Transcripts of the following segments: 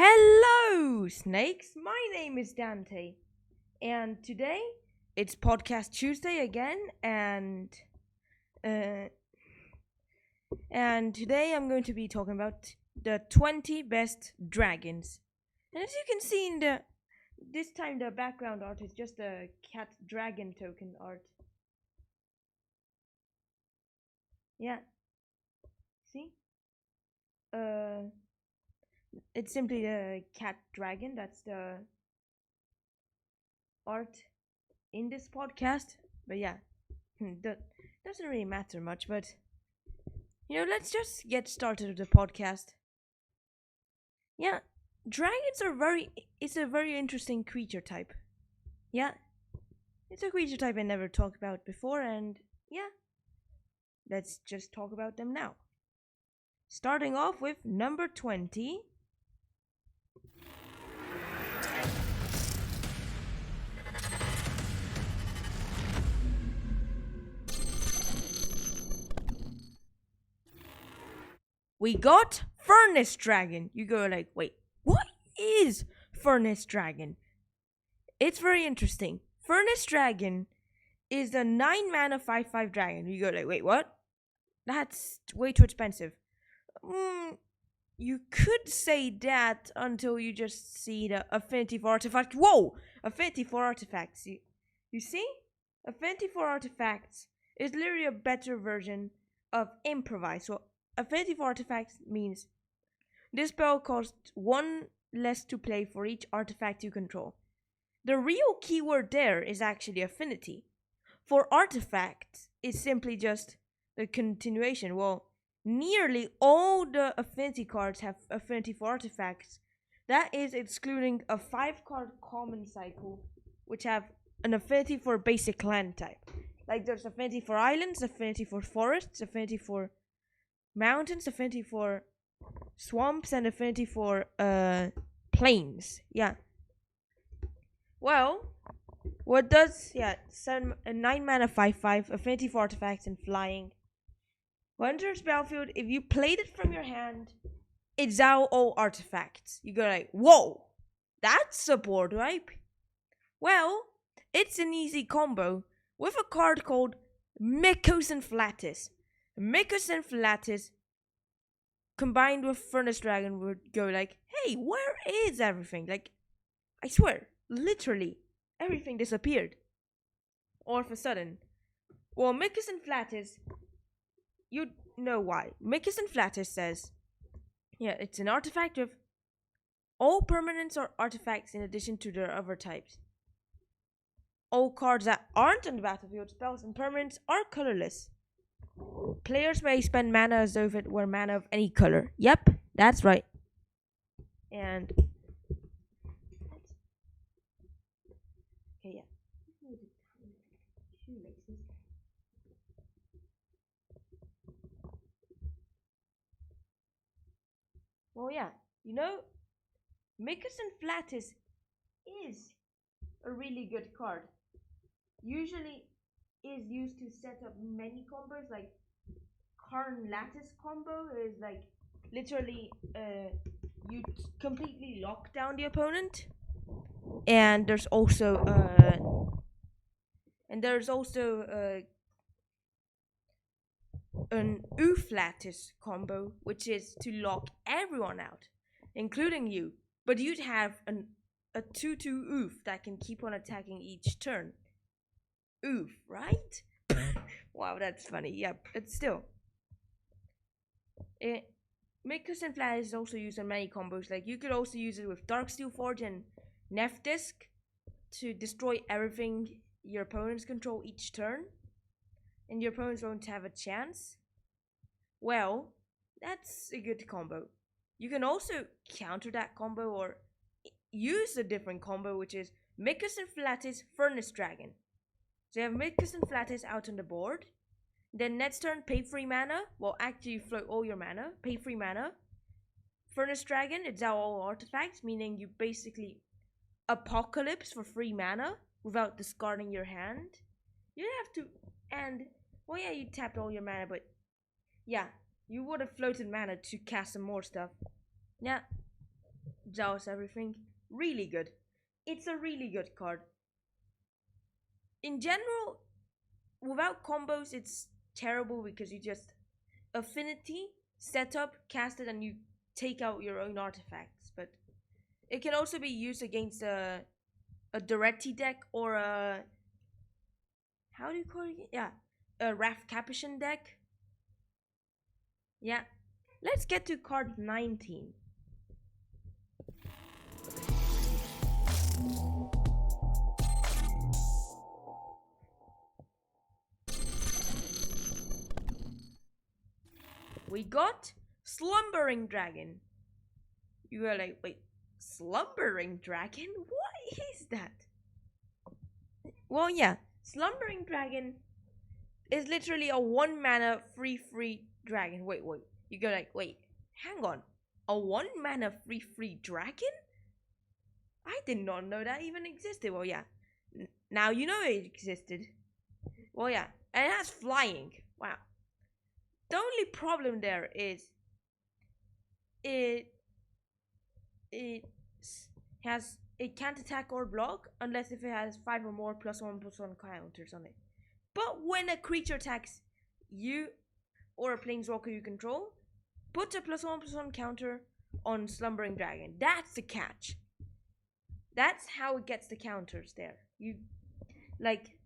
Hello, snakes. My name is Dante, and today it's Podcast Tuesday again, uh, and today I'm going to be talking about the 20 best dragons. And as you can see in this time the background art is just a cat dragon token art. Yeah. See? It's simply the cat dragon. That's the art in this podcast. But yeah, that doesn't really matter much. But let's just get started with the podcast. Yeah, dragons are it's a very interesting creature type. Yeah, it's a creature type I never talked about before, and yeah, let's just talk about them now. Starting off with number 20. We got Furnace Dragon. You go like, wait, what is Furnace Dragon? It's very interesting. Furnace Dragon is the 9 mana 5/5 dragon. You go like, wait, what? That's way too expensive. You could say that until you just see the affinity for artifacts. Whoa! Affinity for artifacts. You see? Affinity for artifacts is literally a better version of improvise. So affinity for artifacts means this spell costs 1 less to play for each artifact you control. The real keyword there is actually affinity. For artifacts, it's simply just the continuation. Well, nearly all the affinity cards have affinity for artifacts. That is excluding a 5-card common cycle, which have an affinity for basic land type. Like there's affinity for islands, affinity for forests, affinity for mountains, affinity for swamps, and affinity for plains. Yeah. Well, what does 9 mana 5/5 affinity for artifacts and flying. When it enters battlefield, if you played it from your hand, exile all artifacts. You go like, whoa, that's a board wipe. Well, it's an easy combo with a card called Mycos and Flatus. Mycos and Flatus combined with Furnace Dragon would go like, hey, where is everything? Like, I swear, literally, everything disappeared. All of a sudden. Well, Mycos and Flatus, you know why. Mycos and Flatus says, it's an artifact with all permanents or artifacts in addition to their other types. All cards that aren't on the battlefield, spells, and permanents are colorless. Players may spend mana as though it were mana of any color. Yep, that's right. And okay, yeah. Well, yeah, Mycos and Flatus is a really good card. Usually is used to set up many combos, like Karn Lattice combo is like literally you completely lock down the opponent. And there's also an Oof Lattice combo, which is to lock everyone out, including you. But you'd have a 2/2 Oof that can keep on attacking each turn. Oof, right? Wow, that's funny. Yep, it's still. Mycos and Flatus is also used on many combos. Like you could also use it with Darksteel Forge and Nefdisk to destroy everything your opponents control each turn, and your opponents won't have a chance. Well, that's a good combo. You can also counter that combo or use a different combo, which is Mycos and Flatus Furnace Dragon. So you have Mycos and Flatus out on the board. Then next turn, pay 3 mana. Well, actually, you float all your mana. Pay 3 mana. Furnace Dragon, exile all artifacts, meaning you basically Apocalypse for 3 mana without discarding your hand. You have to, and well, yeah, you tapped all your mana, but yeah, you would have floated mana to cast some more stuff. Yeah, does everything. Really good. It's a really good card. In general, without combos, it's terrible because you just affinity, set up, cast it, and you take out your own artifacts. But it can also be used against a Duretti deck or a, how do you call it? Yeah, a Wrath Capuchin deck. Yeah. Let's get to card 19. We got Slumbering Dragon. You are like, wait, Slumbering Dragon? What is that? Well, yeah, Slumbering Dragon is literally a 1 mana free dragon. Wait. You go like, wait, hang on. A 1 mana free dragon? I did not know that even existed. Well, yeah. Now you know it existed. Well, yeah. And it has flying. Wow. The only problem there is it can't attack or block unless if it has 5 or more +1/+1 counters on it. But when a creature attacks you or a planeswalker you control, put a +1/+1 counter on Slumbering Dragon. That's the catch. That's how it gets the counters there. You like,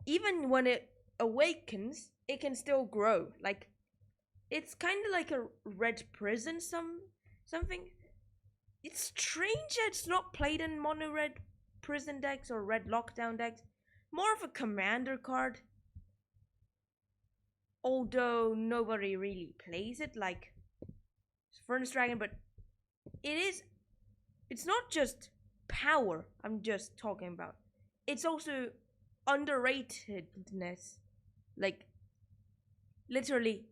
even when it awakens, it can still grow. Like, it's kind of like a red prison something. It's strange that it's not played in mono red prison decks or red lockdown decks. More of a commander card. Although nobody really plays it like Furnace Dragon, but it's not just power I'm just talking about. It's also underratedness. Like, literally,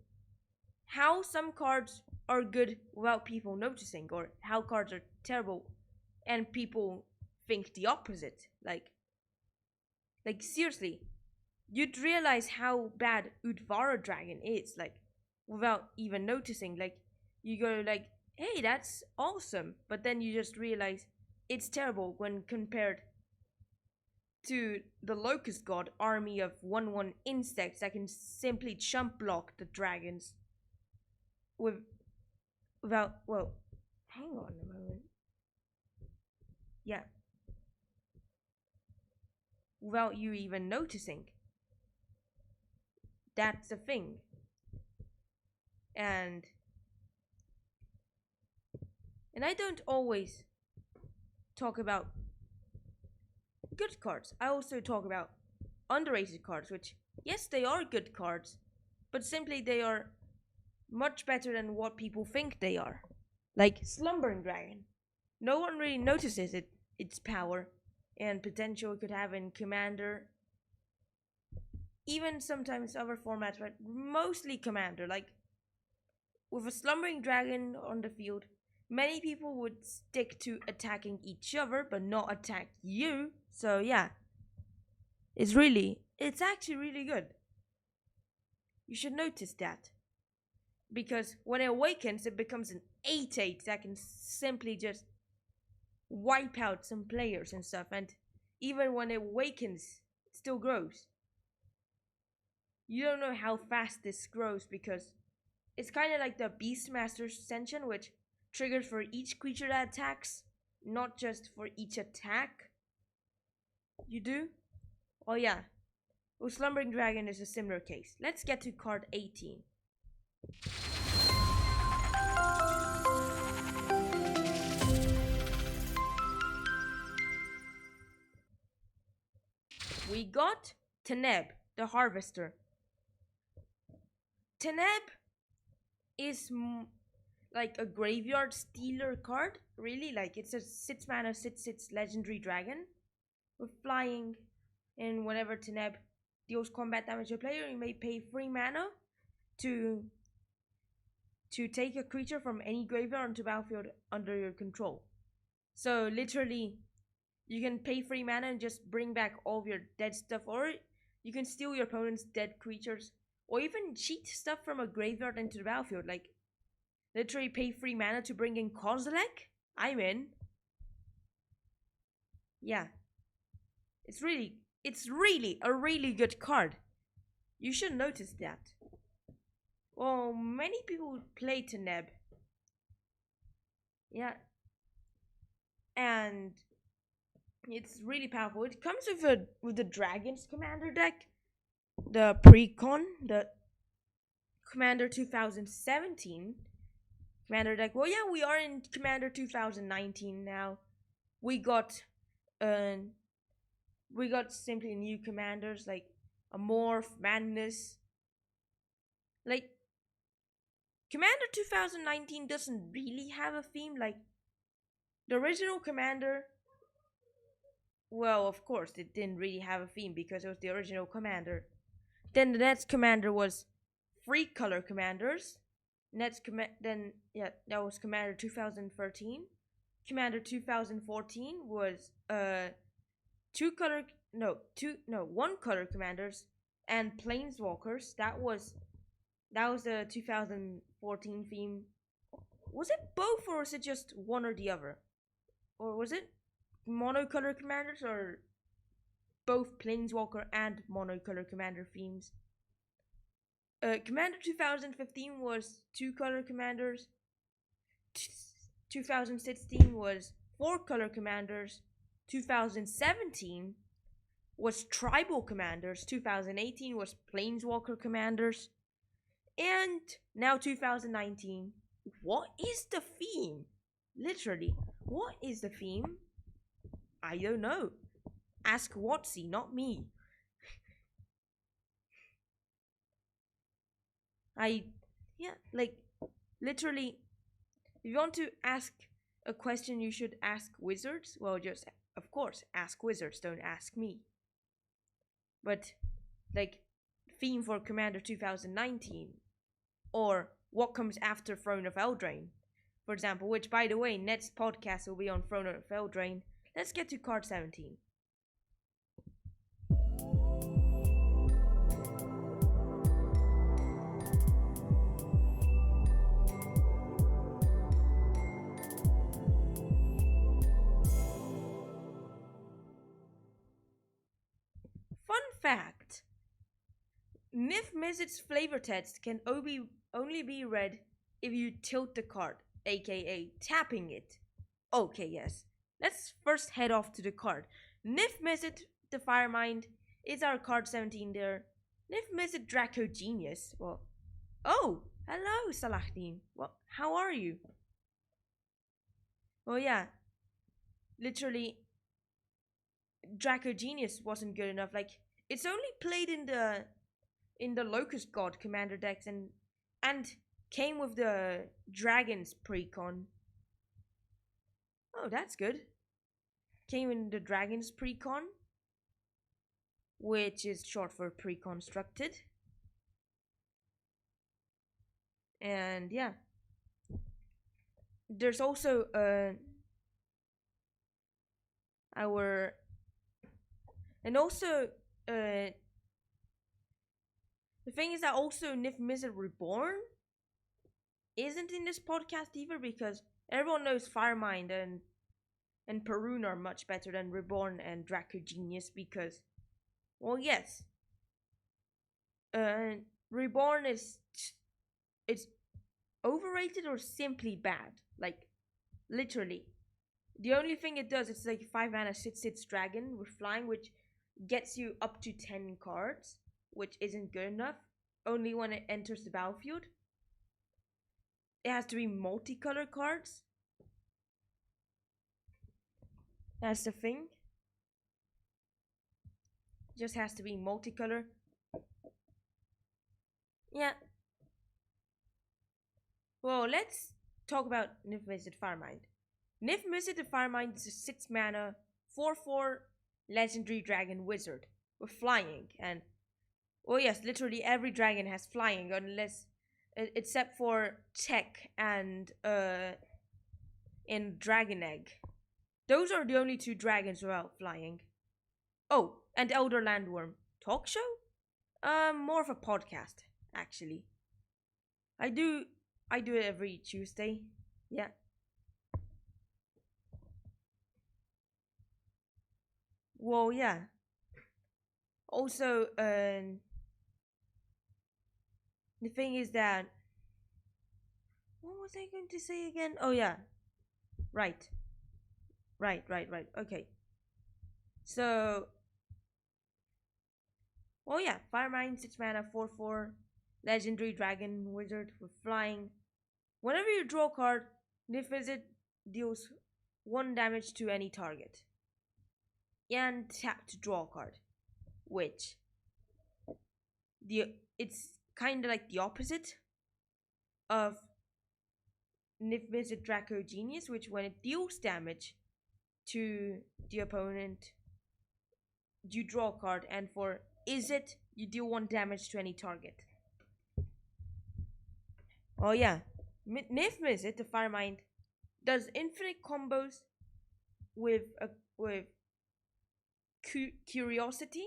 how some cards are good without people noticing, or how cards are terrible and people think the opposite. Like seriously, you'd realize how bad Udvara Dragon is, like, without even noticing. Like, you go like, hey, that's awesome, but then you just realize it's terrible when compared to the Locust God army of 1/1 insects that can simply chump block the dragons without, well, hang on a moment. Yeah. Without you even noticing. That's the thing. And I don't always talk about good cards. I also talk about underrated cards, which, yes, they are good cards, but simply they are much better than what people think they are. Like Slumbering Dragon. No one really notices its power and potential it could have in Commander. Even sometimes other formats, but mostly Commander. Like, with a Slumbering Dragon on the field, many people would stick to attacking each other, but not attack you. So yeah, it's actually really good. You should notice that. Because when it awakens, it becomes an 8/8 that can simply just wipe out some players and stuff. And even when it awakens, it still grows. You don't know how fast this grows because it's kind of like the Beastmaster's Ascension, which triggers for each creature that attacks, not just for each attack you do. Oh yeah, well, Slumbering Dragon is a similar case. Let's get to card 18. We got Teneb, the Harvester. Teneb is like a graveyard stealer card, really. Like, it's a 6 mana 6/6 legendary dragon with flying, and whenever Teneb deals combat damage to a player, you may pay 3 mana to take a creature from any graveyard onto battlefield under your control. So literally, you can pay 3 mana and just bring back all of your dead stuff, or you can steal your opponent's dead creatures, or even cheat stuff from a graveyard into the battlefield. Like, literally pay 3 mana to bring in Kozilek. I'm in. Yeah. It's really a really good card. You should notice that. Well, many people play Teneb. Yeah. And it's really powerful. It comes with the Dragons Commander deck, the Precon, the Commander 2017 Commander deck. Well, yeah, we are in Commander 2019 now. We got simply new commanders like Amorph, Madness. Like Commander 2019 doesn't really have a theme. Like the original Commander, well, of course, it didn't really have a theme because it was the original Commander. Then the next Commander was 3 color commanders. That was Commander 2013. Commander 2014 was 1 color commanders and planeswalkers. That was the 2014 theme. Was it both or was it just one or the other? Or was it monocolor commanders or both planeswalker and monocolor commander themes? Commander 2015 was 2 color commanders. 2016 was 4 color commanders. 2017 was tribal commanders. 2018 was planeswalker commanders. And now 2019. What is the theme? Literally, what is the theme? I don't know. Ask Watsy, not me. Literally, if you want to ask a question, you should ask wizards. Well, just, of course, ask wizards, don't ask me. But, like, theme for Commander 2019, or what comes after Throne of Eldraine, for example, which, by the way, next podcast will be on Throne of Eldraine. Let's get to card 17. Fun fact. niv-mizz's flavor text can only be read if you tilt the card, aka tapping it. Okay, yes. Let's first head off to the card. niv-mizz, the firemind, is our card 17 there. niv-mizz Draco Genius. Well, oh, hello, Salahdin. Well, how are you? Well, yeah. Literally, Draco Genius wasn't good enough. Like, it's only played in the Locust God commander decks and came with the Dragons precon. Oh, that's good. Came in the Dragons precon, which is short for pre-constructed. And yeah, there's also the thing is that also niv-mizz Reborn isn't in this podcast either, because everyone knows Firemind and Parun are much better than Reborn and Draco Genius because, well, yes, Reborn it's overrated or simply bad. Like, literally, the only thing it does, it's like 5 mana 6/6 dragon with flying, which gets you up to 10 cards, which isn't good enough. Only when it enters the battlefield. It has to be multicolor cards. That's the thing. Just has to be multicolor. Yeah. Well, let's talk about niv-mizz Firemind. niv-mizz Firemind is a 6 mana 4/4 legendary dragon wizard with flying, and oh yes, literally every dragon has flying except for Tech and Dragon Egg. Those are the only 2 dragons without flying. Oh, and Elder Landworm. Talk show? More of a podcast, actually. I do it every Tuesday. Yeah. Well, yeah. Also, the thing is that, what was I going to say again? Oh yeah, right, right. Okay, so, oh yeah, firemind, 6 mana, 4/4, legendary dragon wizard with flying. Whenever you draw a card, niv-mizz deals 1 damage to any target, and tap to draw a card, which it's kind of like the opposite of niv-mizz Draco Genius, which when it deals damage to the opponent, you draw a card, and for Izzet, you deal 1 damage to any target. Oh yeah, niv-mizz, the firemind, does infinite combos with curiosity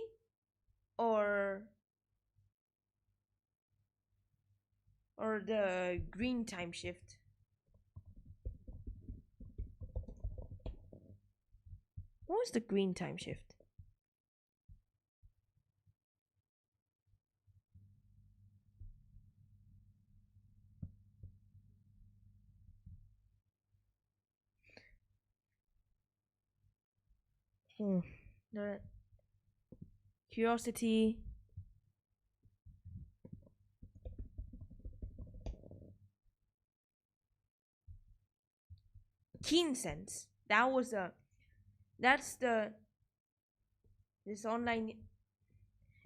or the green time shift. What was the green time shift? The curiosity. Keen sense. That's the this online.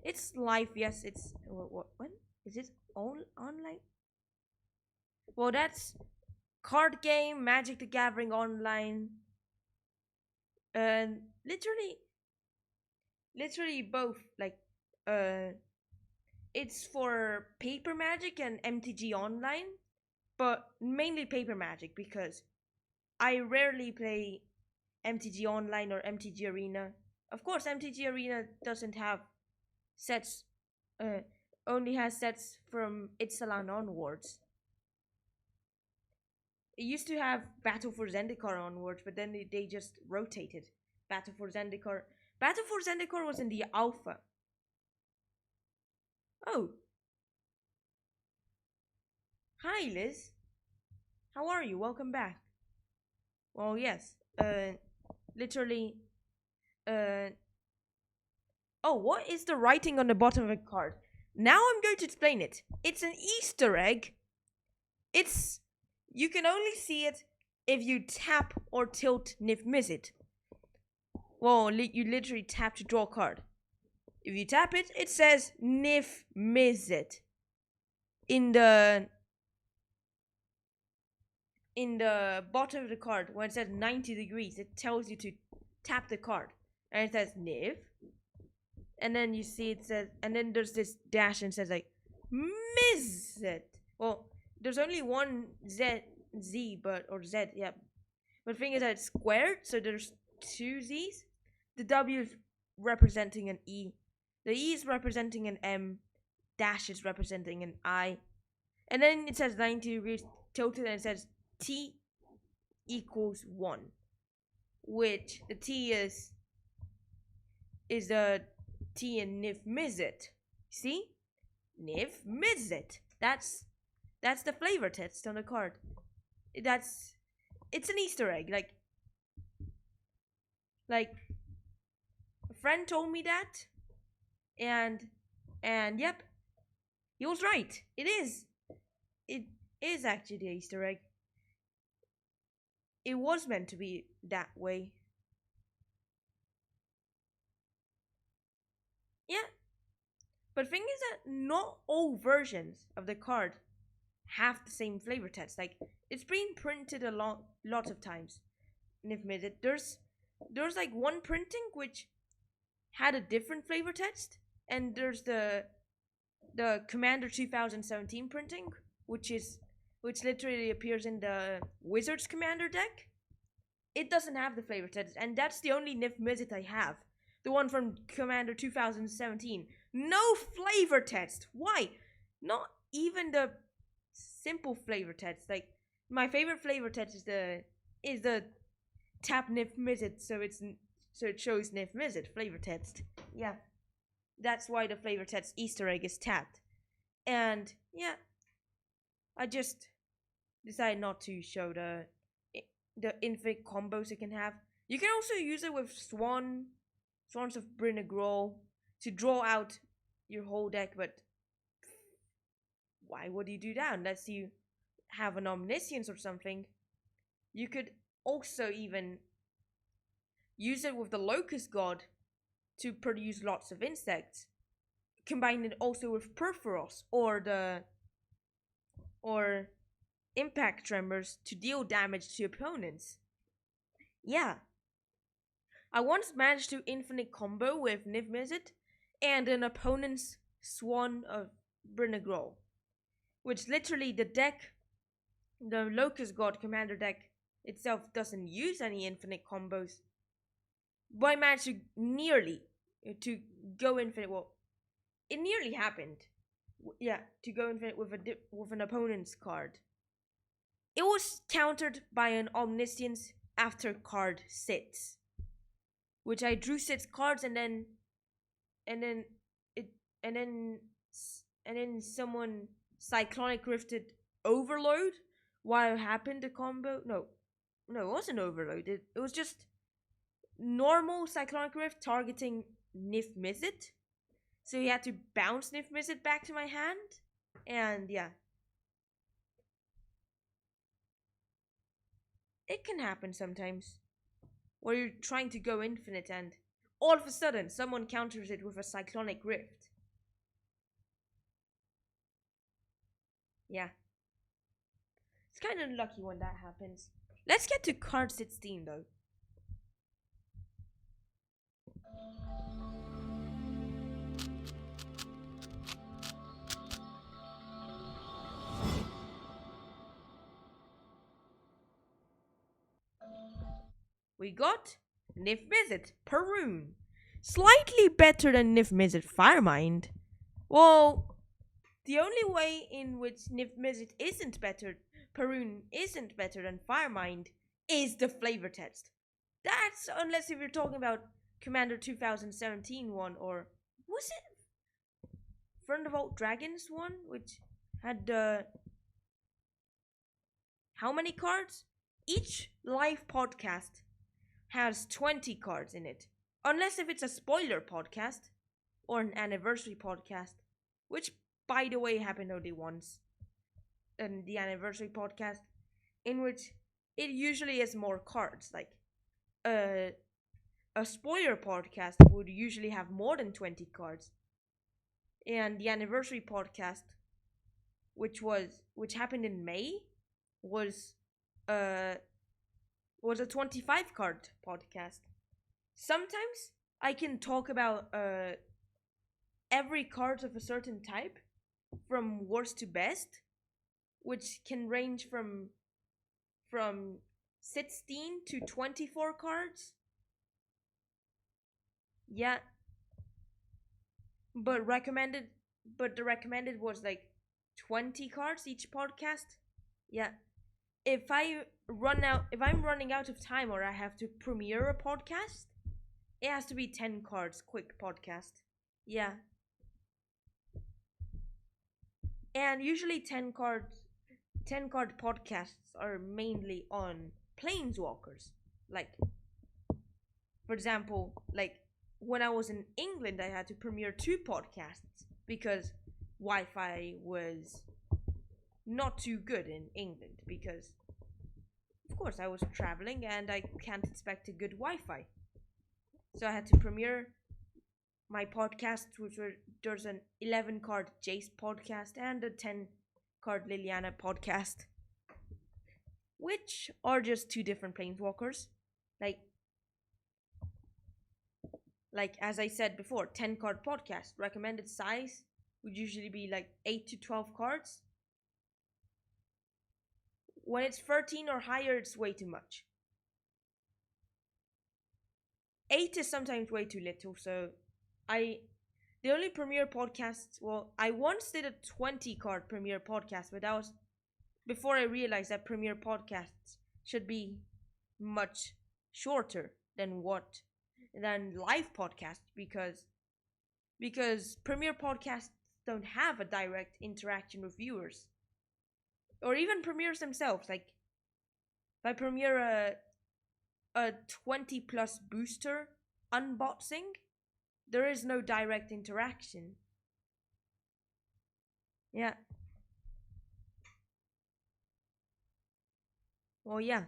It's live, yes. It's what is it online? Well, that's card game, Magic the Gathering online, and literally both. Like, it's for paper Magic and MTG online, but mainly paper Magic because I rarely play MTG online or MTG Arena. Of course, MTG Arena doesn't have sets, only has sets from Ixalan onwards. It used to have Battle for Zendikar onwards, but then they just rotated. Battle for Zendikar was in the alpha. Oh. Hi, Liz. How are you? Welcome back. Well, yes. Literally. Oh, what is the writing on the bottom of the card? Now I'm going to explain it. It's an Easter egg. You can only see it if you tap or tilt niv-mizz. Well, you literally tap to draw a card. If you tap it, it says niv-mizz in the bottom of the card. When it says 90 degrees, it tells you to tap the card, and it says niv, and then you see it says, and then there's this dash and it says like mizz. Well, there's only one Z, but yeah. But the thing is that it's squared, so there's 2 Z's. The W is representing an E. The E is representing an M. Dash is representing an I. And then it says 90 degrees tilted, and it says T equals 1. Which the T is the T in niv-mizz. See? Niv-mizz. That's the flavor text on the card. It's an Easter egg. Like a friend told me that, and yep, he was right. It is actually the Easter egg. It was meant to be that way. Yeah. But the thing is that not all versions of the card have the same flavor text. Like, it's been printed a lot of times. niv-mizz. There's like one printing which had a different flavor text, and there's the Commander 2017 printing, which literally appears in the Wizards Commander deck. It doesn't have the flavor text, and that's the only niv-mizz I have. The one from Commander 2017. No flavor text. Why? Not even the simple flavor text. Like, my favorite flavor text is the tap niv-mizz, so So it shows niv-mizz flavor text. Yeah. That's why the flavor text Easter egg is tapped. And yeah, I just decided not to show the infinite combos it can have. You can also use it with Swans of Brynagral to draw out your whole deck, but why would you do that unless you have an Omniscience or something? You could also even use it with the Locust God to produce lots of insects. Combine it also with Perforos or Impact Tremors to deal damage to opponents. Yeah. I once managed to infinite combo with niv-mizz and an opponent's Swan of Brynagral, which literally the Locust God Commander deck itself doesn't use any infinite combos. But I managed to go infinite. Well, it nearly happened. Yeah, to go infinite with an opponent's card. It was countered by an Omniscience after card 6, which I drew 6 cards and then someone Cyclonic Rifted Overload while happened the combo. No, it wasn't Overload. It was just normal Cyclonic Rift targeting niv-mizz. So he had to bounce niv-mizz back to my hand, and yeah. It can happen sometimes, where you're trying to go infinite and all of a sudden someone counters it with a Cyclonic Rift. Yeah. It's kind of lucky when that happens. Let's get to card 16 though. We got niv-mizz Parun. Slightly better than niv-mizz firemind. Well, the only way in which niv-mizz isn't better, Parun isn't better than firemind, is the flavor text. That's unless if you're talking about Commander 2017 one, or was it Thunderbolt Dragons one, which had how many cards? Each live podcast has 20 cards in it. Unless if it's a spoiler podcast or an anniversary podcast, which by the way happened only once. And the anniversary podcast, in which it usually has more cards. Like a spoiler podcast would usually have more than 20 cards. And the anniversary podcast, which happened in May, was a 25 card podcast. Sometimes I can talk about every card of a certain type from worst to best, which can range from 16 to 24 cards. Yeah. But the recommended was like 20 cards each podcast. Yeah. If I'm running out of time or I have to premiere a podcast, it has to be 10 cards quick podcast. Yeah. And usually 10 card podcasts are mainly on planeswalkers. Like, for example, like when I was in England, I had to premiere 2 podcasts because Wi-Fi was not too good in England, because of course I was traveling and I can't expect a good Wi-Fi. So I had to premiere my podcasts, which were, there's an 11 card Jace podcast and a 10 card Liliana podcast, which are just 2 different planeswalkers. Like as I said before, 10 card podcast recommended size would usually be like 8 to 12 cards. When it's 13 or higher, it's way too much. 8 is sometimes way too little, so the only premiere podcasts, well, I once did a 20 card premiere podcast, but that was before I realized that premiere podcasts should be much shorter than what live podcasts because Premier podcasts don't have a direct interaction with viewers or even premieres themselves. Like if I premiere a 20 plus booster unboxing, there is no direct interaction. Yeah. Well, yeah.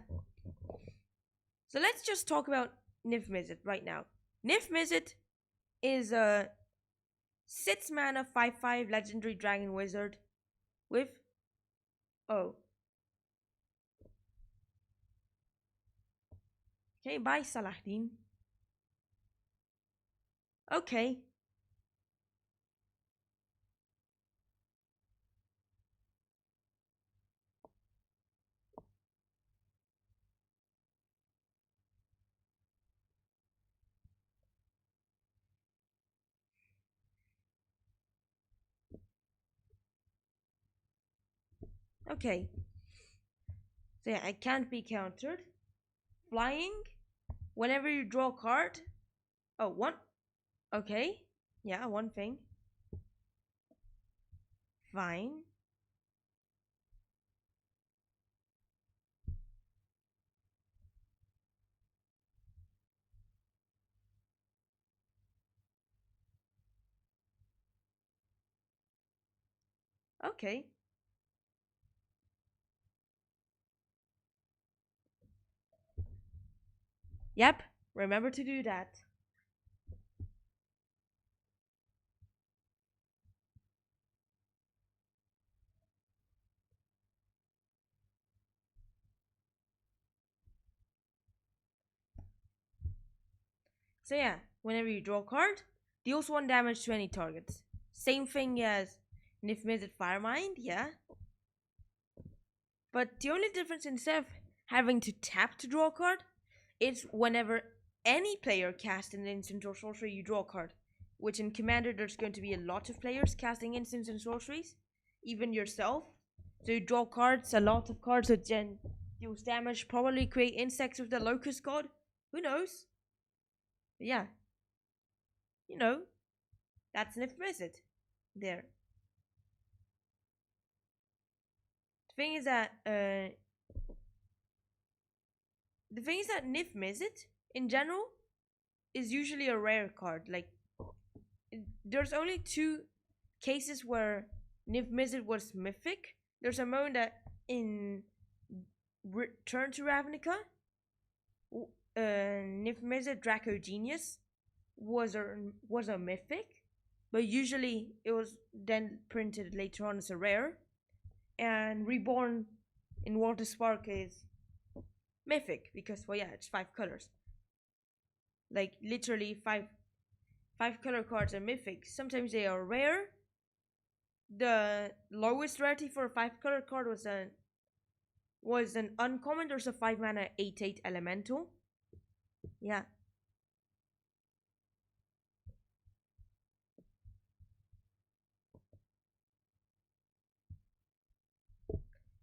So let's just talk about niv-mizz right now. Niv-mizz is a 6 mana 5/5 legendary dragon wizard with okay, bye Salahdin. Okay. Okay. So yeah, it can't be countered. Flying. Whenever you draw a card. Oh, one. Okay. Yeah, one thing. Fine. Okay. Yep. Remember to do that. So yeah, whenever you draw a card, deals 1 damage to any targets. Same thing as niv-mizz firemind, yeah. But the only difference, instead of having to tap to draw a card, is whenever any player casts an instant or sorcery, you draw a card. Which in Commander, there's going to be a lot of players casting instants and sorceries, even yourself. So you draw cards, a lot of cards that then deals damage, probably create insects with the Locust God. Who knows? But yeah. You know, that's niv-mizz there. The thing is that niv-mizz in general is usually a rare card. Like there's only 2 cases where niv-mizz was mythic. There's a moment that in Return to Ravnica, niv-mizz Draco Genius was a mythic, but usually it was then printed later on as a rare. And Reborn in Water Spark is mythic because, well, yeah, it's 5 colors. Like literally 5 color cards are mythic. Sometimes they are rare. The lowest rarity for a 5 color card was an uncommon. There's a 5 mana 8/8 elemental. Yeah.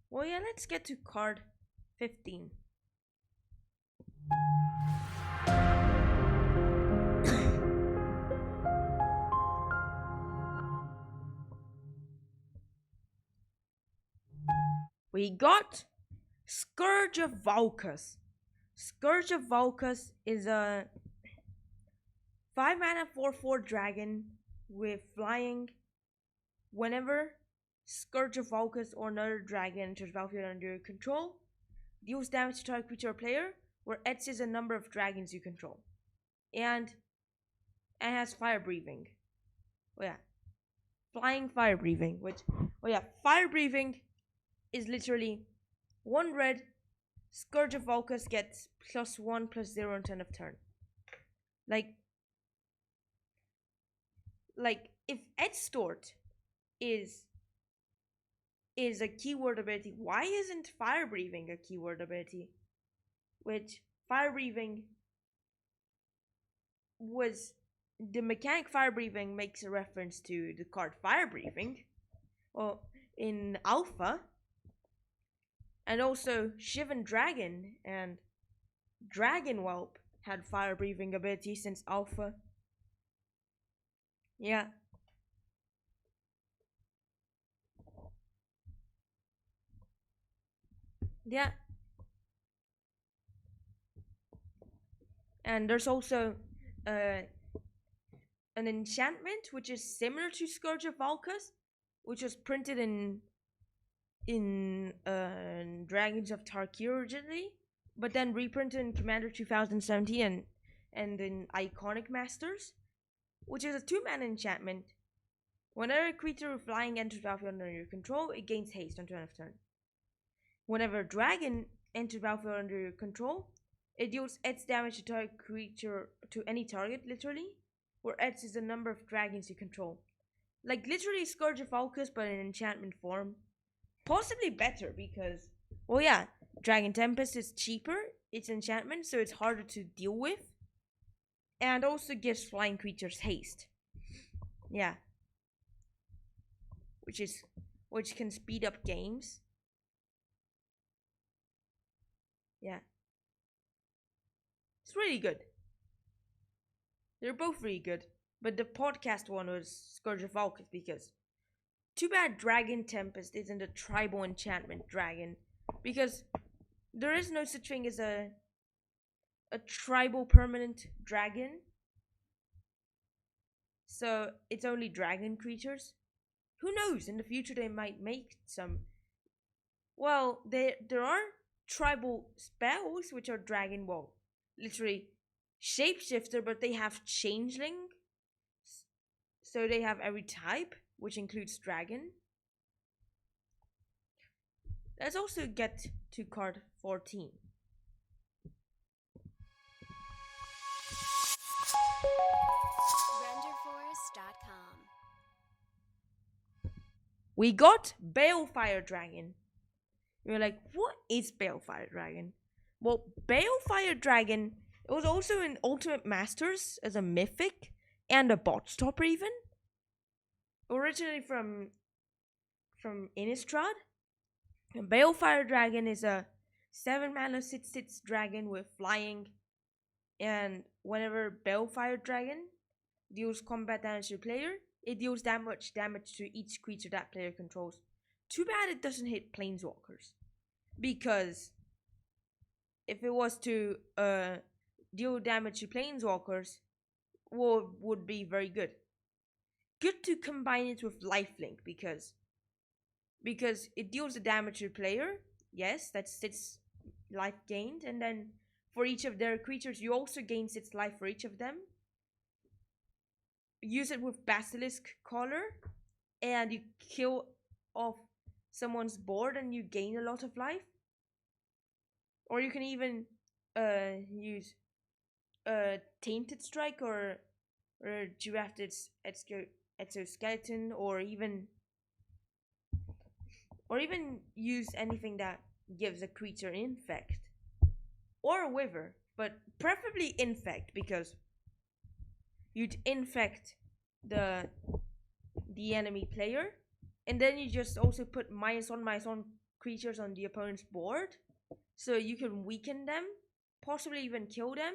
Well, yeah, let's get to card 15. We got Scourge of Valkas. Scourge of Valkas is a 5 mana 4/4 dragon with flying. Whenever Scourge of Valkas or another dragon enters battlefield under your control, deals damage to target creature or player, where X is a number of dragons you control. And it has fire breathing. Oh yeah. Flying fire breathing, which fire breathing is literally 1 red. Scourge of Valkas gets +1/+0 on turn of turn. Like if Edstort is a keyword ability, why isn't fire breathing a keyword ability? Which fire breathing was the mechanic. Fire breathing makes a reference to the card fire breathing, well, in alpha, and also Shivan Dragon and Dragon Whelp had fire breathing ability since alpha. Yeah. Yeah. And there's also an enchantment which is similar to Scourge of Valkas, which was printed in Dragons of Tarkir originally, but then reprinted in Commander 2017 and in Iconic Masters, which is a 2-mana enchantment. Whenever a creature with flying enters battlefield under your control, it gains haste on turn of turn. Whenever a dragon enters battlefield under your control, it deals X damage to target creature to any target, literally, where X is the number of dragons you control. Like literally Scourge of Valkas, but in enchantment form. Possibly better because, well, yeah, Dragon Tempest is cheaper, it's enchantment, so it's harder to deal with, and also gives flying creatures haste. Yeah, which can speed up games. Yeah, it's really good. They're both really good, but the podcast one was Scourge of Valkas because too bad Dragon Tempest isn't a tribal enchantment dragon, because there is no such thing as a tribal permanent dragon. So it's only dragon creatures. Who knows? In the future they might make some. Well, there are tribal spells which are dragon. Well, literally shapeshifter, but they have changeling. So they have every type, which includes dragon. Let's also get to card 14. RenderForest.com. We got Balefire Dragon. You're like, what is Balefire Dragon? Well, Balefire Dragon, it was also in Ultimate Masters as a mythic and a bot stopper even. Originally from Innistrad. Balefire Dragon is a 7-mana 6/6 dragon with flying, and whenever Balefire Dragon deals combat damage to the player, it deals that much damage to each creature that player controls. Too bad it doesn't hit planeswalkers, because if it was to deal damage to planeswalkers, would be very good. Good to combine it with lifelink because it deals the damage to the player. Yes, that's 6 life gained, and then for each of their creatures, you also gain 6 life for each of them. Use it with Basilisk Collar, and you kill off someone's board and you gain a lot of life. Or you can even use Tainted Strike or Girafted Exoskeleton, or even use anything that gives a creature infect or a wither, but preferably infect, because you'd infect the enemy player, and then you just also put -1/-1 creatures on the opponent's board, so you can weaken them, possibly even kill them.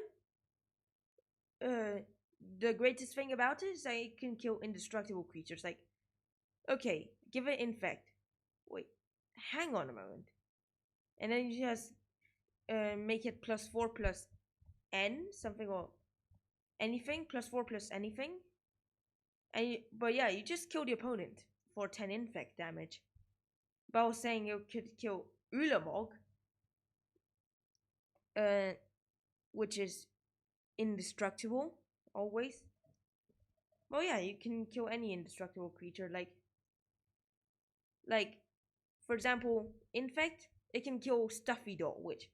The greatest thing about it is that it can kill indestructible creatures. Like, okay, give it infect. Wait, hang on a moment, and then you just make it +4/+n something, or anything, +4/+anything. But yeah, you just kill the opponent for 10 infect damage. But I was saying you could kill Ulamog, which is indestructible always. Well, yeah, you can kill any indestructible creature. Like for example, infect. It can kill Stuffy Doll, which,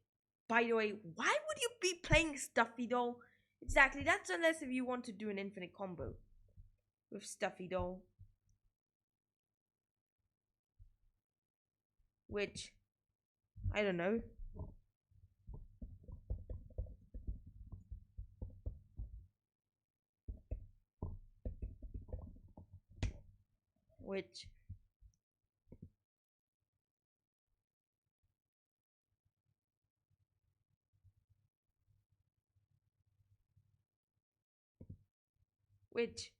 by the way, why would you be playing Stuffy Doll? Exactly, that's unless if you want to do an infinite combo with Stuffy Doll, which, I don't know. Which, Which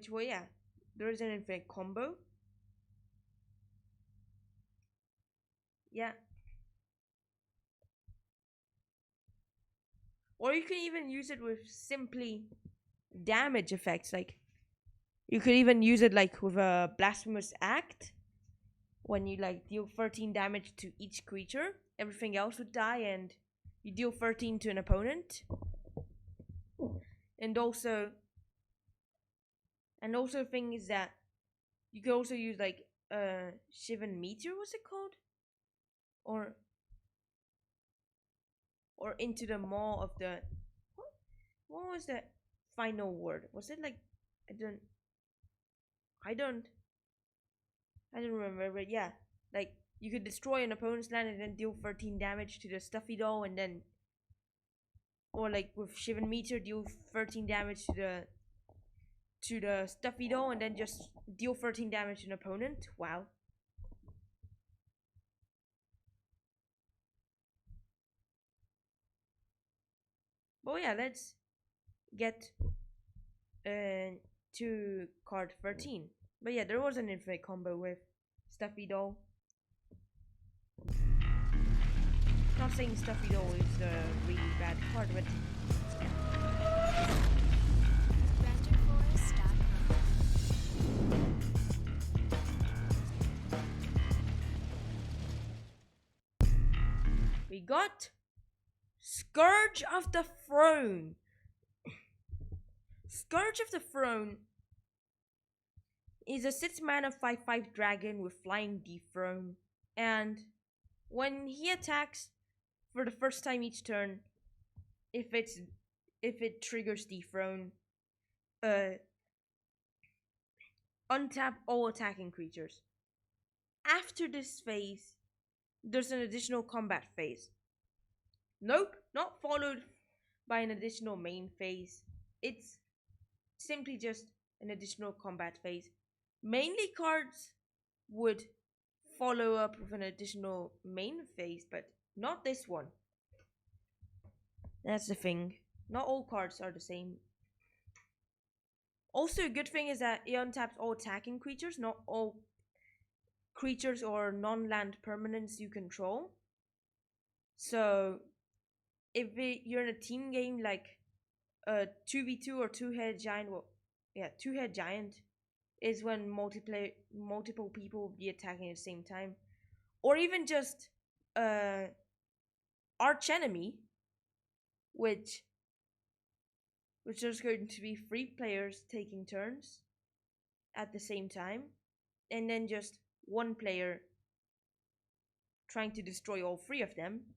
well, yeah, there is an infinite combo. Yeah. Or you can even use it with simply damage effects. Like, you could even use it like with a Blasphemous Act. When you like deal 13 damage to each creature, everything else would die, and you deal 13 to an opponent. And also thing is that you could also use like Shivan Meteor, what's it called? Or into the maw of the what was the final word? Was it like I don't remember, but yeah, like you could destroy an opponent's land and then deal 13 damage to the Stuffy Doll, and then or like with Shivan Meteor deal 13 damage to the Stuffy Doll and then just deal 13 damage to an opponent. Wow. But yeah, let's get to card 13. But yeah, there was an infinite combo with Stuffy Doll. Not saying Stuffy Doll is a really bad card, but we got Scourge of the Throne. Scourge of the Throne is a 6-mana 5/5 dragon with flying dethrone, and when he attacks for the first time each turn, if it triggers dethrone, untap all attacking creatures. After this phase, there's an additional combat phase. Nope, not followed by an additional main phase. It's simply just an additional combat phase. Mainly cards would follow up with an additional main phase, but not this one. That's the thing. Not all cards are the same. Also, a good thing is that it untaps all attacking creatures, not all creatures or non-land permanents you control. So, if you're in a team game like a 2v2 or two-headed giant, two-head giant is when multiple people will be attacking at the same time. Or even just arch enemy, which is going to be 3 players taking turns at the same time, and then just 1 player trying to destroy all 3 of them.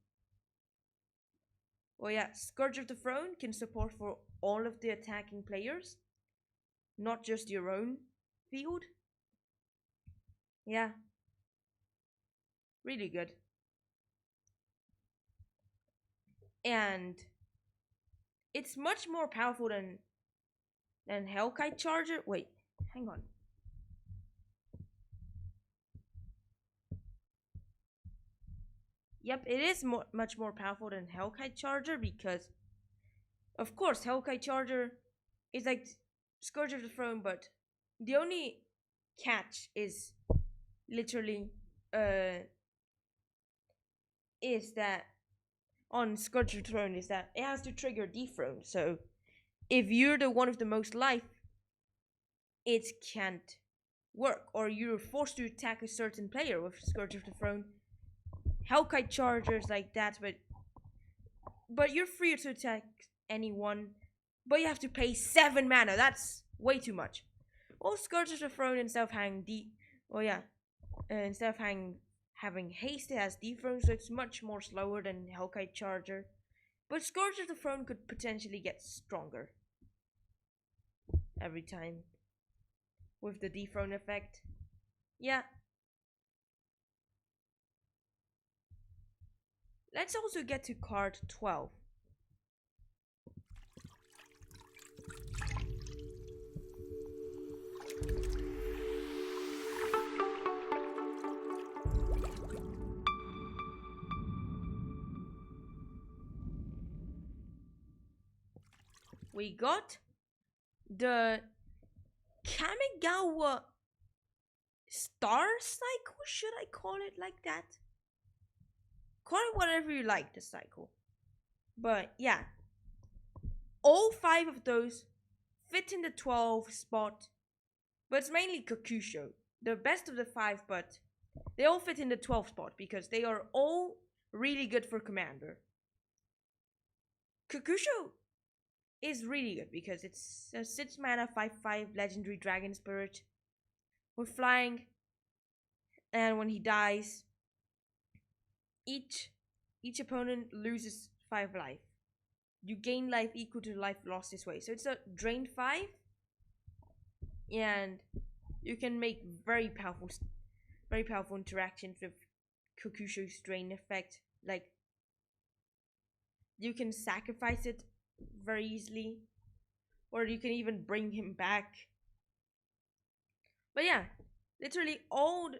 Well, yeah, Scourge of the Throne can support for all of the attacking players, not just your own field. Yeah, really good. And it's much more powerful than Hellkite Charger. Wait, hang on. Yep, it is much more powerful than Hellkite Charger because, of course, Hellkite Charger is like Scourge of the Throne, but the only catch is literally is that on Scourge of the Throne is that it has to trigger dethrone. So if you're the one of the most life, it can't work, or you're forced to attack a certain player with Scourge of the Throne. Hellkite Chargers like that, but you're free to attack anyone, but you have to pay 7 mana. That's way too much. Or Scourge of the Throne instead of having haste, it has dethrone, so it's much more slower than Hellkite Charger. But Scourge of the Throne could potentially get stronger every time with the dethrone effect. Yeah. Let's also get to card 12. we got the Kamigawa Star Cycle, should I call it like that? Call it whatever you like, the cycle. But yeah, all 5 of those fit in the 12 spot, but it's mainly Kakusho, the best of the 5, but they all fit in the 12 spot because they are all really good for commander. Kakusho is really good because it's a 6 mana 5/5 legendary dragon spirit with flying, and when he dies, each opponent loses 5 life. You gain life equal to life lost this way. So it's a drain 5, and you can make very powerful interactions with Kakusho's drain effect. Like, you can sacrifice it very easily, or you can even bring him back. But yeah, literally all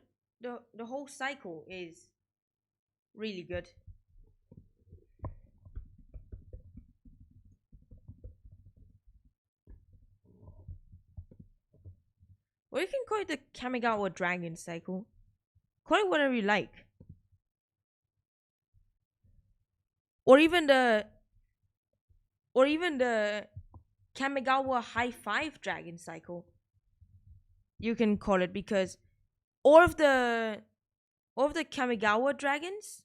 the whole cycle is really good. Or you can call it the Kamigawa Dragon cycle. Call it whatever you like. Or even the Kamigawa High 5 Dragon cycle. You can call it, because all of the Kamigawa dragons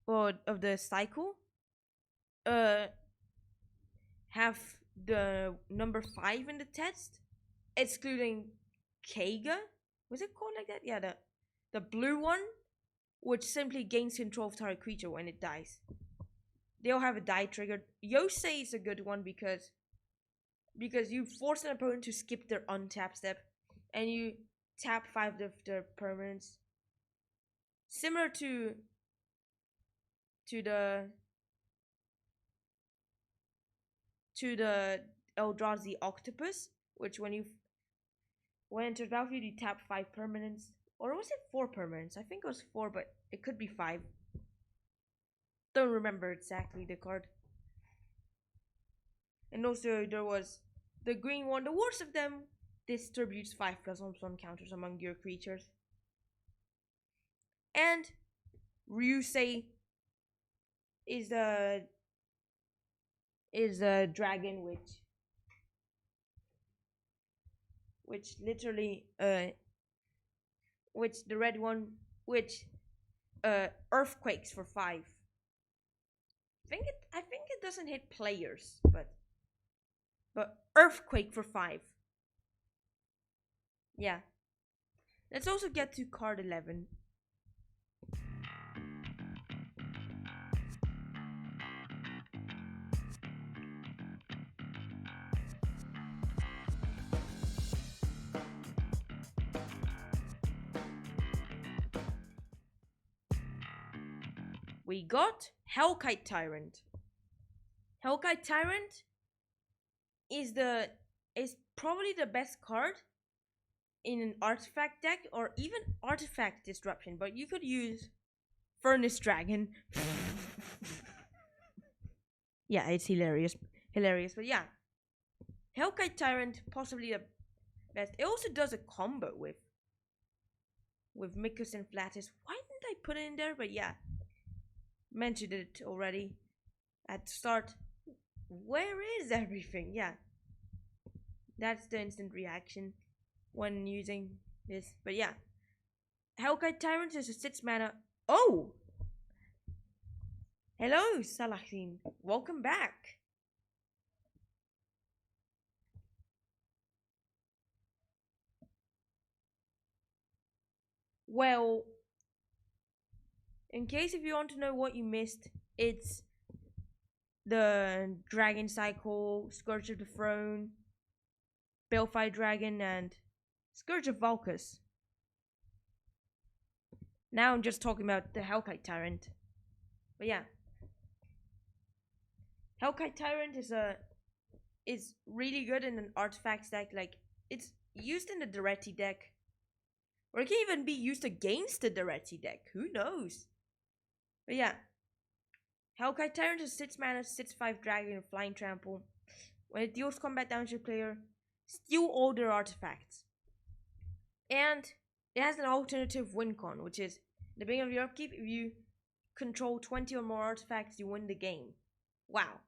or of the cycle have the number 5 in the test, excluding Keiga. Was it called like that? Yeah, the blue one, which simply gains control of target creature when it dies. They all have a die trigger. Yosei is a good one because you force an opponent to skip their untap step, and you tap 5 of their permanents. Similar to the Eldrazi Octopus, which when enters battlefield, you tap 5 permanents. Or was it 4 permanents? I think it was 4, but it could be 5. Don't remember exactly the card. And also there was the green one. The worst of them distributes 5+1/+1 counters among your creatures. And Ryusei is a dragon which literally which the red one, which earthquakes for 5. I think it doesn't hit players, but earthquake for 5. Yeah. Let's also get to card 11. We got Hellkite Tyrant. Hellkite Tyrant is probably the best card in an artifact deck, or even artifact disruption, but you could use Furnace Dragon. Yeah, it's hilarious, but yeah, Hellkite Tyrant, possibly the best. It also does a combo with Mikus and Flatus. Why didn't I put it in there? But yeah, mentioned it already at the start. Where is everything? Yeah, that's the instant reaction when using this. But yeah, Hellkite Tyrant is a 6 mana. Oh, hello Salahin, welcome back. Well, in case if you want to know what you missed, it's the Dragon Cycle, Scourge of the Throne, Balefire Dragon, and Scourge of Valkas. Now I'm just talking about the Hellkite Tyrant. But yeah, Hellkite Tyrant is really good in an artifact deck. Like, it's used in the Daretti deck, or it can even be used against the Daretti deck. Who knows? But yeah, Hellkite Tyrant is 6 mana, 6/5 dragon, flying trample, When it deals combat damage to the player, steal all their artifacts. And it has an alternative win con, which is at the beginning of your upkeep, if you control 20 or more artifacts, you win the game. Wow.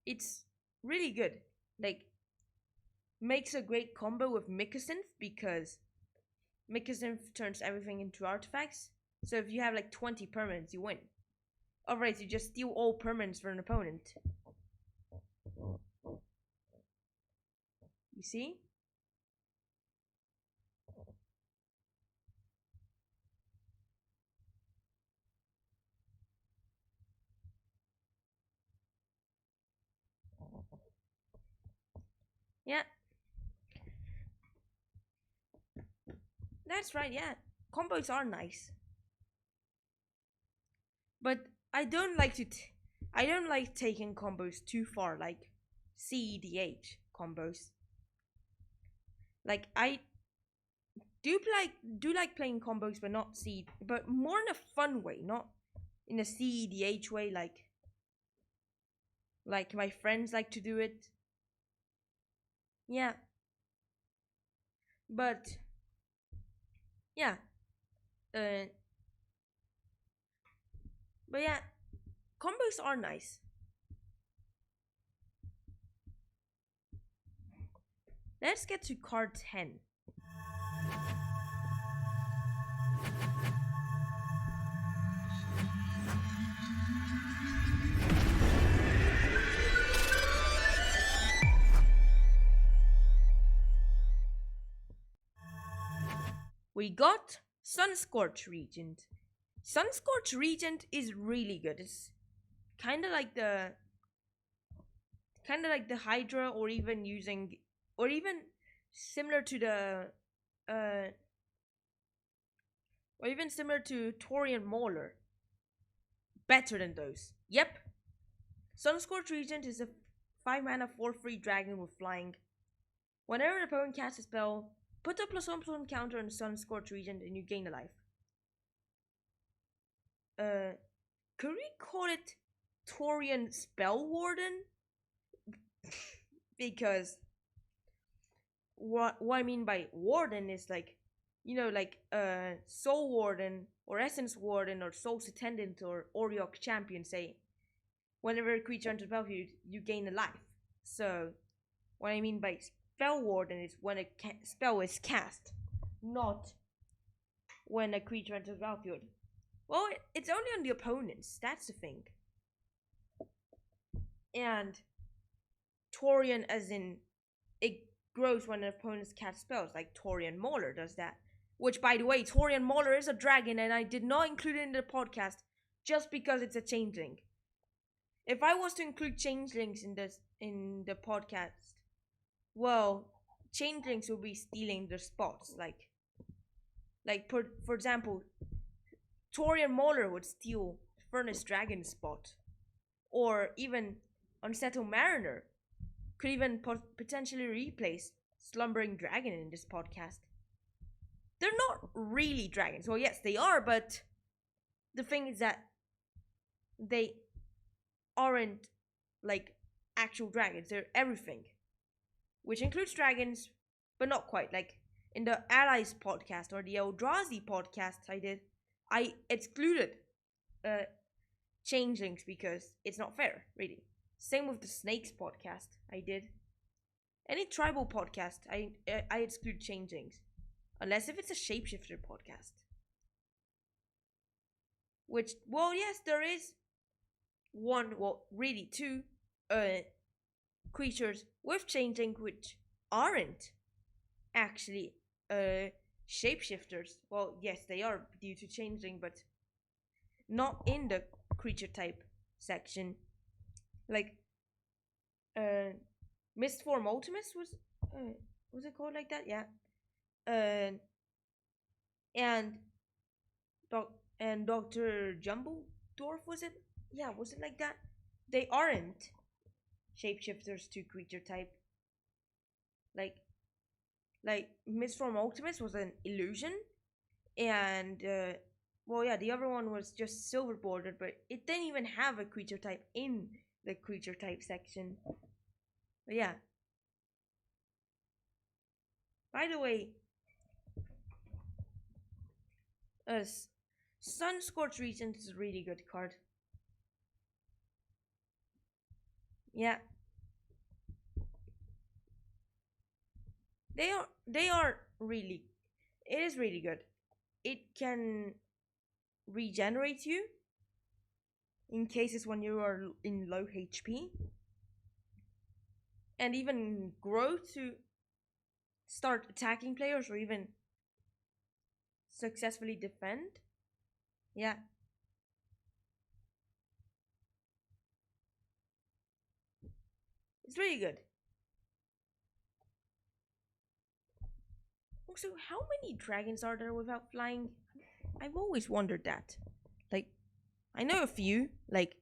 It's really good. Like, makes a great combo with Mycosynth because Mycosynth turns everything into artifacts. So if you have like 20 permanents, you win. Otherwise, you just steal all permanents for an opponent. You see? Yeah. That's right, yeah. Combos are nice. But I don't like taking combos too far, like CEDH combos. Like I do like playing combos, but not but more in a fun way, not in a CEDH way, like my friends like to do it. Yeah. But yeah. But yeah, combos are nice. Let's get to card 10. We got SunScorch Regent. SunScorch Regent is really good. It's kind of like the Hydra, or even similar to Torian Mauler. Better than those. Yep. SunScorch Regent is a 5 mana 4/3 dragon with flying. Whenever an opponent casts a spell, put a +1/+1 counter on SunScorch Regent and you gain a life. Could we call it Torian Spell Warden? Because what I mean by warden is like, Soul Warden or Essence Warden or Soul's Attendant or Oriok Champion say, whenever a creature enters the battlefield, you gain a life. So, what I mean by Spell Warden is when a spell is cast, not when a creature enters the battlefield. Well, it's only on the opponents, that's the thing. And Torian, as in, it grows when an opponent's cast spells, like Torian Mauler does that. Which, by the way, Torian Mauler is a dragon, and I did not include it in the podcast just because it's a changeling. If I was to include changelings in the podcast, well, changelings will be stealing their spots. Like for example, Torian Mauler would steal Furnace Dragon's spot, or even Unsettled Mariner could even potentially replace Slumbering Dragon in this podcast. They're not really dragons. Well, yes, they are, but the thing is that they aren't like actual dragons. They're everything, which includes dragons, but not quite. Like in the Allies podcast or the Eldrazi podcast I excluded changelings because it's not fair, really. Same with the Snakes podcast I did. Any tribal podcast, I exclude changelings. Unless if it's a shapeshifter podcast. Which, well, yes, there is one, well, really two creatures with changeling which aren't actually shapeshifters. Well, yes, they are due to changeling, but not in the creature type section. Like Mistform Ultimus was it called like that? Yeah. And Dr. Jumbledorf, was it? Yeah, was it like that? They aren't shapeshifters to creature type. Like Mistform Ultimus was an illusion, and well, yeah, the other one was just silver bordered, but it didn't even have a creature type in the creature type section. But yeah. By the way, SunScorch Regent is a really good card. Yeah. They are really, it is really good. It can regenerate you in cases when you are in low HP, and even grow to start attacking players or even successfully defend. Yeah. It's really good. Also, how many dragons are there without flying? I've always wondered that. Like, I know a few, like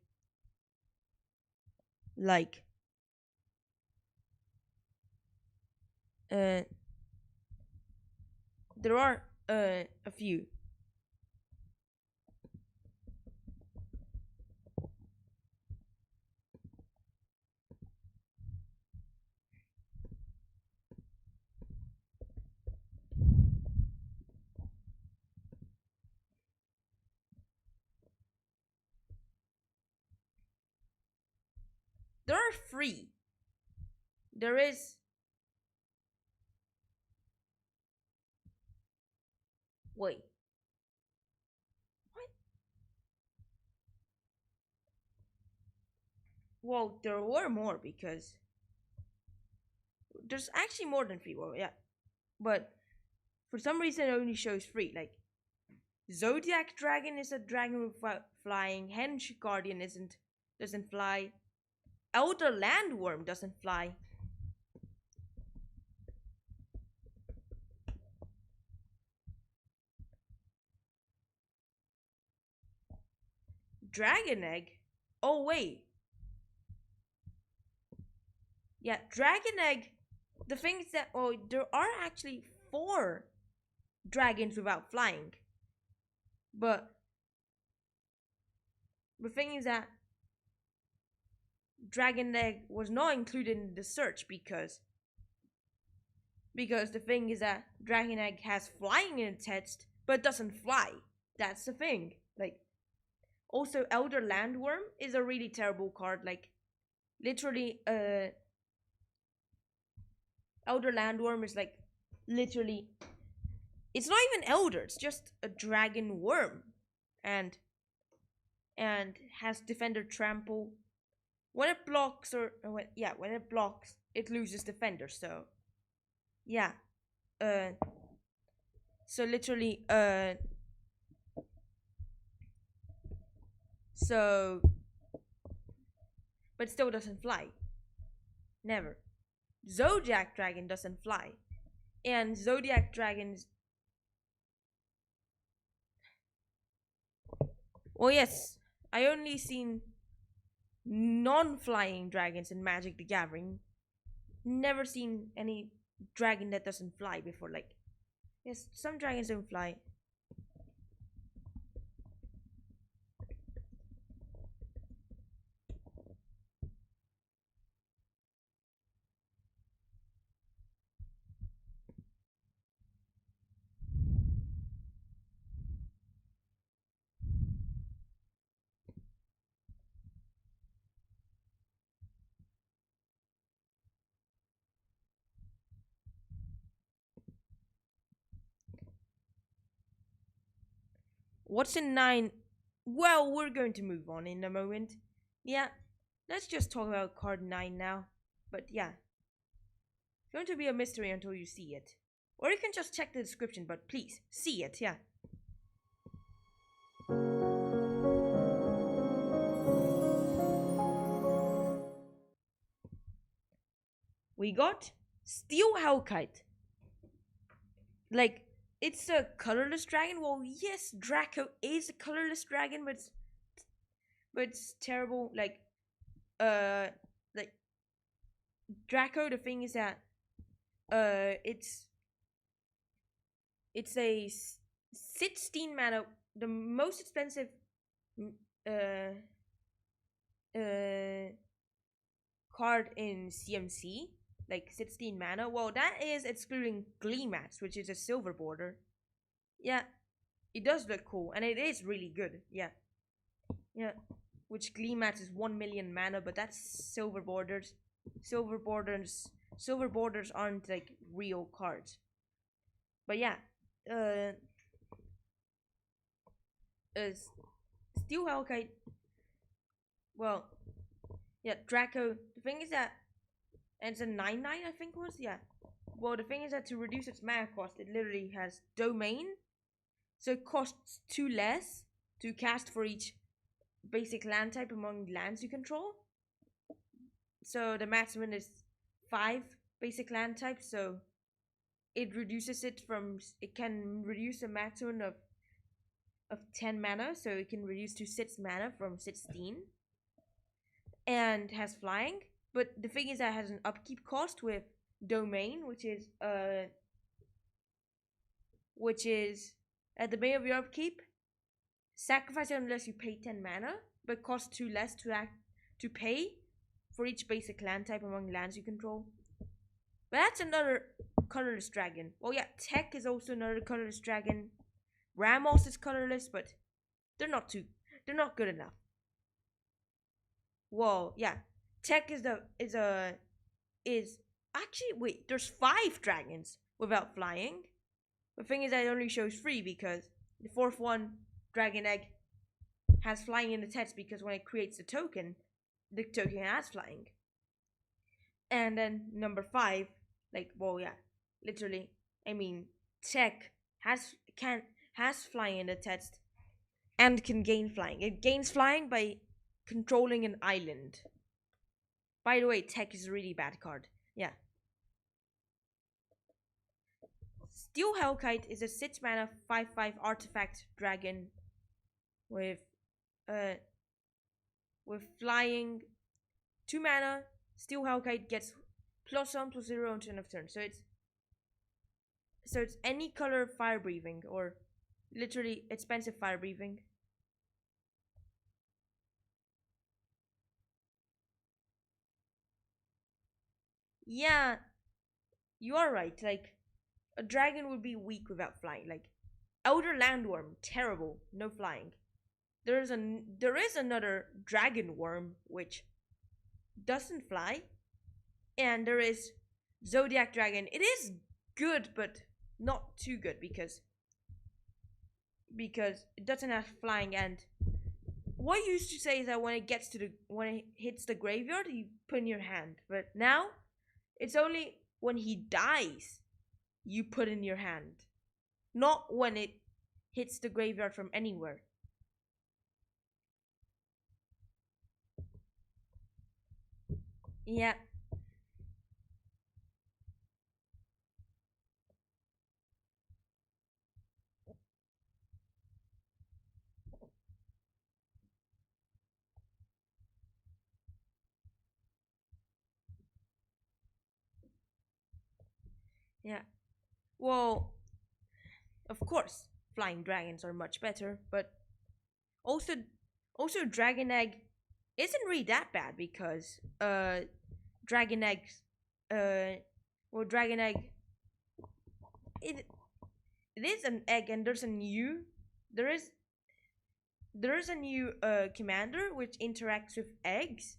there are a few. There are 3. There is wait. What? Well, there were more because there's actually more than 3. Well, yeah. But for some reason it only shows 3. Like Zodiac Dragon is a dragon without flying. Henge Guardian doesn't fly. Elder Landworm doesn't fly. Dragon Egg? Oh wait. Yeah, Dragon Egg. The thing is that there are actually 4 dragons without flying. But the thing is that Dragon Egg was not included in the search because the thing is that Dragon Egg has flying in its text but doesn't fly. That's the thing. Like, also Elder Landworm is a really terrible card. Like, literally, Elder Landworm is like literally, it's not even Elder. It's just a dragon worm, and has Defender Trample. When it blocks when it blocks, it loses Defender. So yeah, so literally, so, but still doesn't fly. Never. Zodiac Dragon doesn't fly, and Zodiac Dragons. Well, yes, I only seen non-flying dragons in Magic the Gathering. Never seen any dragon that doesn't fly before. Like, yes, some dragons don't fly. What's in 9? Well, we're going to move on in a moment. Yeah, let's just talk about card 9 now. But yeah, it's going to be a mystery until you see it. Or you can just check the description, but please, see it, yeah. We got Steel Hellkite. Like, it's a colorless dragon. Well, yes, Draco is a colorless dragon, but it's terrible. Like Draco. The thing is that it's a 16 mana, the most expensive card in CMC, like 16 mana. Well, that is excluding Gleamats, which is a silver border. Yeah, it does look cool, and it is really good. Yeah. Which Gleamats is 1 million mana, but that's silver borders. Silver borders aren't like real cards. But yeah, Steel Hellkite. Well, yeah, Draco. The thing is that, and it's a 9/9, I think it was. Yeah. Well, the thing is that to reduce its mana cost, it literally has Domain, so it costs 2 less to cast for each basic land type among lands you control. So the maximum is 5 basic land types, so it reduces it from, it can reduce a maximum of 10 mana, so it can reduce to 6 mana from 16. And has flying, but the thing is that it has an upkeep cost with Domain, which is at the beginning of your upkeep, sacrifice it unless you pay 10 mana, but costs 2 less to pay for each basic land type among lands you control. But that's another colorless dragon. Well, yeah, Tech is also another colorless dragon. Ramos is colorless, but they're not good enough. Well, yeah, Tech is actually, wait, there's 5 dragons without flying. The thing is that it only shows 3 because the 4th one, Dragon Egg, has flying in the text because when it creates the token has flying. And then number 5, like, well, yeah, literally, I mean, Tech has flying in the text and can gain flying. It gains flying by controlling an island. By the way, Tech is a really bad card. Yeah. Steel Hellkite is a 6 mana 5/5 artifact dragon with flying. 2 mana. Steel Hellkite gets +1/+0 until end of turn. So it's any color fire breathing, or literally expensive fire breathing. Yeah, you are right. Like, a dragon would be weak without flying. Like, Elder Landworm, terrible, no flying. There is another Dragon Worm which doesn't fly, and there is Zodiac Dragon. It is good, but not too good because it doesn't have flying. And what you used to say is that when it hits the graveyard, you put in your hand. But now it's only when he dies you put in your hand, not when it hits the graveyard from anywhere. Yeah. Yeah. Well, of course, flying dragons are much better, but also Dragon Egg isn't really that bad because Dragon Egg Dragon Egg, it is an egg, and there is a new commander which interacts with eggs,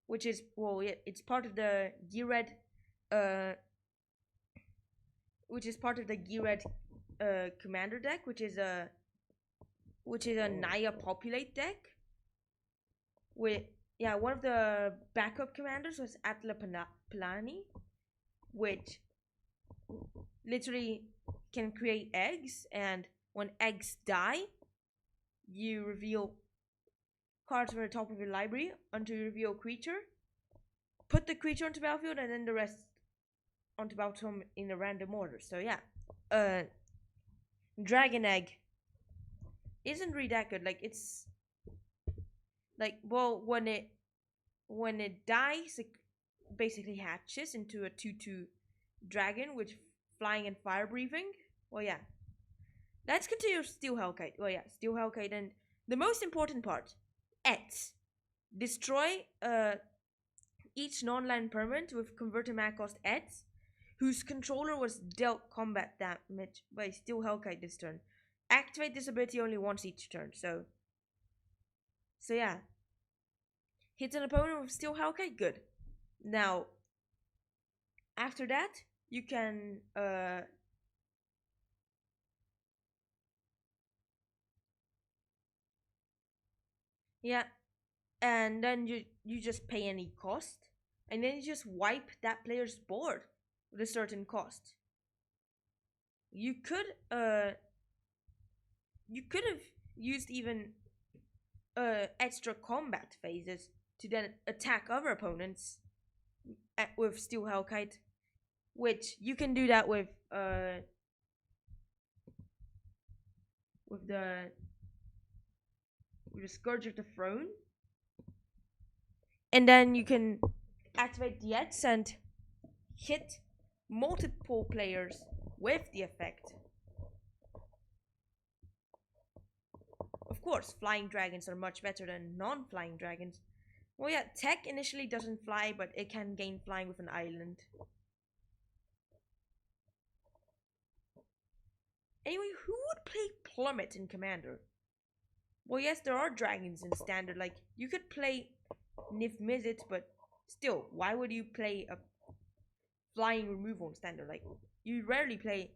which is, well, it's part of the Geared commander deck, which is a Naya Populate deck. With, yeah, one of the backup commanders was Atla Plani, which literally can create eggs, and when eggs die, you reveal cards from the top of your library until you reveal a creature. Put the creature onto battlefield, and then the rest onto battlefield in a random order. So yeah, Dragon Egg isn't really that good. Like, it's like, well, when it dies, it basically hatches into a 2/2 dragon with flying and fire breathing. Well, yeah. Let's continue with Steel Hellkite. Well, yeah, Steel Hellkite, and the most important part, X. Destroy each non-land permanent with converted mana cost X, whose controller was dealt combat damage by Steel Hellkite this turn. Activate this ability only once each turn. So yeah. Hits an opponent with Steel Hellkite, good. Now, after that, you can yeah, and then you just pay any cost, and then you just wipe that player's board with a certain cost. You could have used even extra combat phases to then attack other opponents with Steel Hellkite, which you can do that with the Scourge of the Throne, and then you can activate the X and hit multiple players with the effect. Of course, flying dragons are much better than non-flying dragons. Well, yeah, Tech initially doesn't fly, but it can gain flying with an island. Anyway, who would play Plummet in Commander? Well, yes, there are dragons in Standard. Like, you could play niv-mizz, but still, why would you play a flying removal in Standard? Like, you rarely play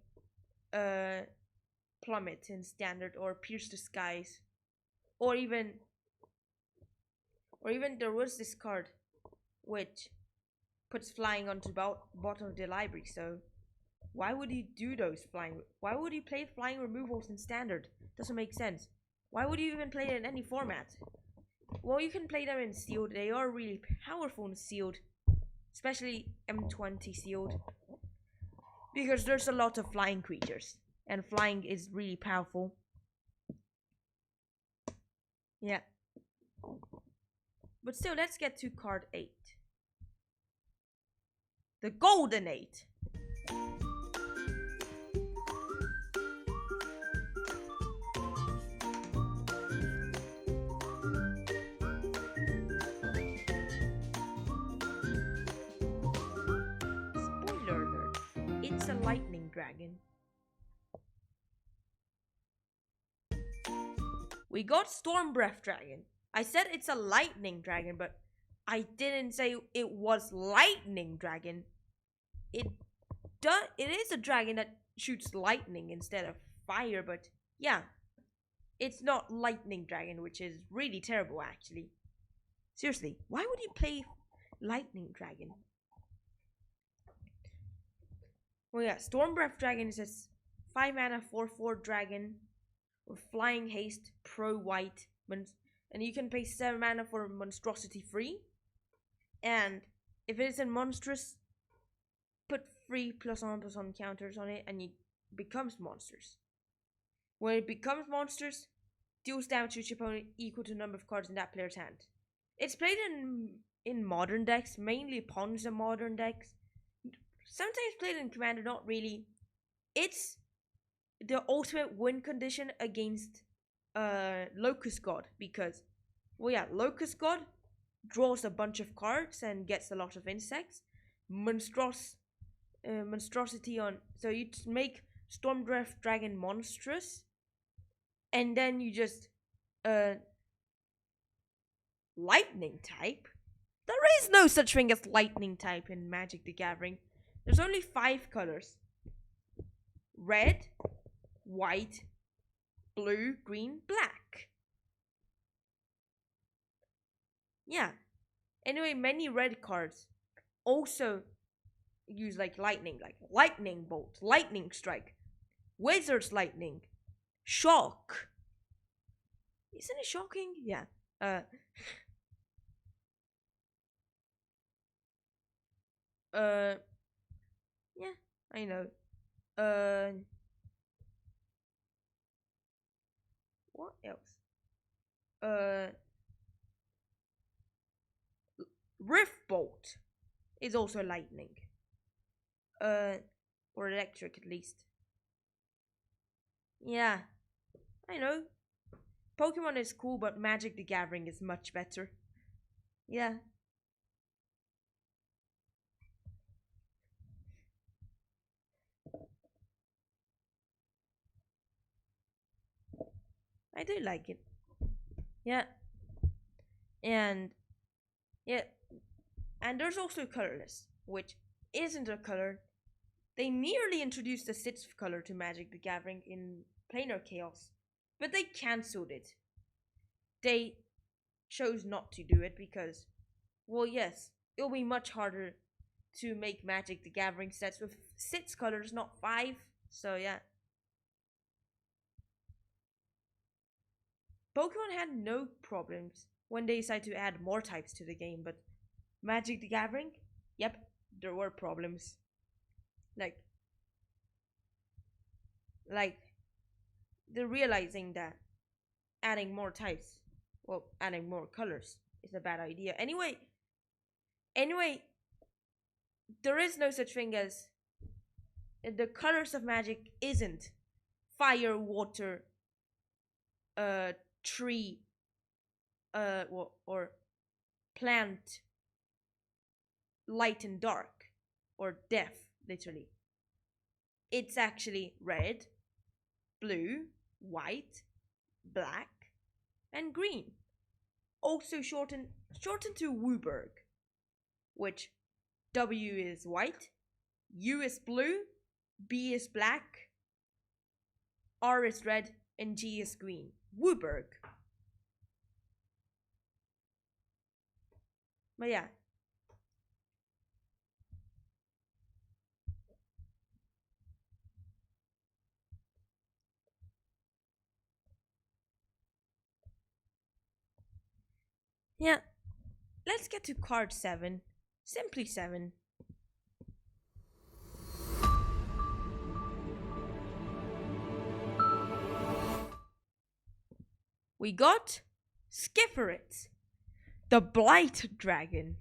Plummet in Standard or Pierce the Skies, or even there was this card which puts flying onto the bottom of the library. So why would you do those flying? Why would you play flying removals in Standard? Doesn't make sense. Why would you even play it in any format? Well, you can play them in Sealed. They are really powerful in Sealed, especially M20 Sealed, because there's a lot of flying creatures, and flying is really powerful. Yeah. But still, let's get to card 8. The Golden 8. Spoiler alert, it's a lightning dragon. We got StormBreath Dragon. I said it's a lightning dragon, but I didn't say it was lightning dragon. It is a dragon that shoots lightning instead of fire, but yeah, it's not lightning dragon, which is really terrible actually. Seriously, why would you play lightning dragon? Well, yeah, Stormbreath Dragon is a 5 mana 4/4 dragon with flying haste, pro white, and you can pay 7 mana for monstrosity free. And if it is in monstrous, put 3 +1/+1 counters on it, and it becomes monsters. When it becomes monsters, deals damage to your opponent equal to the number of cards in that player's hand. It's played in modern decks, mainly pawns in modern decks. Sometimes played in Commander, not really. It's the ultimate win condition against Locust God, because, well, yeah, Locust God draws a bunch of cards and gets a lot of insects. Monstrosity on, so you make Stormbreath Dragon monstrous, and then you just lightning type. There is no such thing as lightning type in Magic the Gathering. There's only 5 colors: red, white, blue, green, black. Yeah. Anyway, many red cards also use like lightning bolt, lightning strike, wizard's lightning, shock. Isn't it shocking? Yeah. Yeah, I know. What else? Rift Bolt is also lightning. Or electric at least. Yeah, I know. Pokemon is cool, but Magic the Gathering is much better. Yeah. I do like it. Yeah. And yeah, and there's also colorless, which isn't a color. They nearly introduced a sixth color to Magic the Gathering in Planar Chaos, but they cancelled it. They chose not to do it because, well, yes, it'll be much harder to make Magic the Gathering sets with 6 colors, not 5. So yeah. Pokemon had no problems when they decided to add more types to the game, but Magic the Gathering, yep, there were problems. Like they're realizing that adding more types, well, adding more colors is a bad idea. Anyway, there is no such thing as the colors of Magic isn't fire, water, tree, or plant, light and dark, or death, literally. It's actually red, blue, white, black, and green. Also shortened to Wooburg, which W is white, U is blue, B is black, R is red, and G is green. Wooburg. But yeah. Yeah. Let's get to card 7. Simply 7. We got Skithyrix, the Blight Dragon.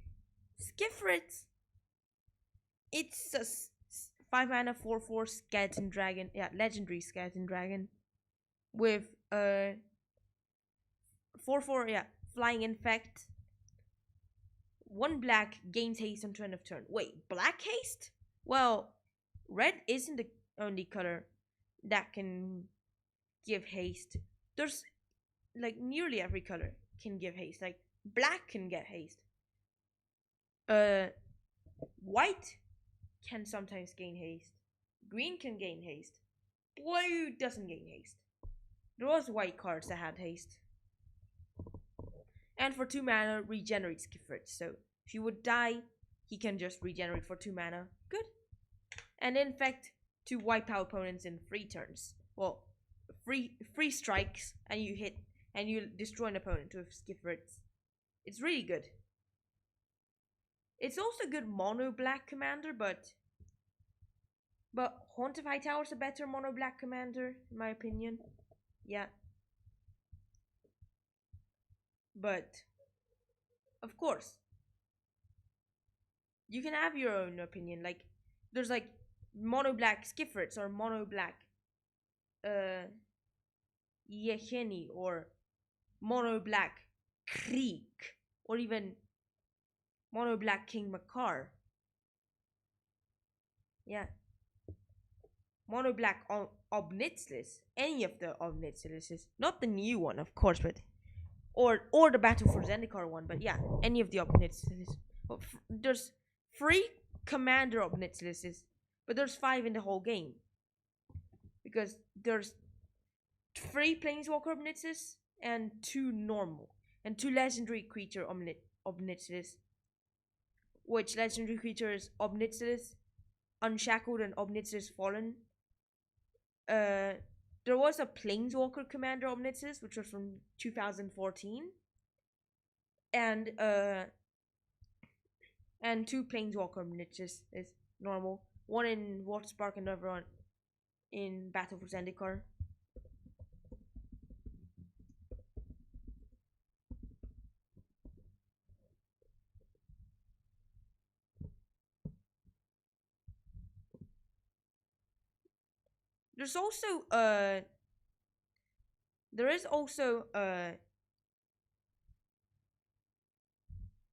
Skithyrix, it's a 5 mana 4/4 skeleton dragon. Yeah, legendary skeleton dragon. With 4/4, yeah, flying infect. 1 black, gains haste on turn of turn. Wait, black haste? Well, red isn't the only color that can give haste. There's like nearly every color can give haste. Like black can get haste. White can sometimes gain haste. Green can gain haste. Blue doesn't gain haste. There was white cards that had haste. And for 2 mana, regenerates Skithyrix. So if he would die, he can just regenerate for 2 mana. Good. And infect to wipe out opponents in 3 turns. Well, 3 strikes, and you hit, and you destroy an opponent with Skithyrix. It's really good. It's also a good mono black commander, but Haunt of Hightower is a better mono black commander, in my opinion. Yeah. But of course, you can have your own opinion. Like there's like mono black Skithyrix or mono black Yeheni or mono black Creek or even mono black King Makar. Yeah. Mono black Obnixilis. Any of the Obnixilises. Not the new one, of course, but or the Battle for Zendikar one, but yeah, any of the Obnixilis. Well, there's 3 commander Obnixilises, but there's 5 in the whole game. Because there's 3 Planeswalker Obnixilis and 2 normal. And 2 legendary creature Obnixilis. Which legendary creature is Obnixilis Unshackled and Obnixilis Fallen. There was a Planeswalker Commander Obnixilis, which was from 2014. And 2 Planeswalker Obnixilis is normal. One in Waterspark and another one in Battle for Zendikar. There's also there is also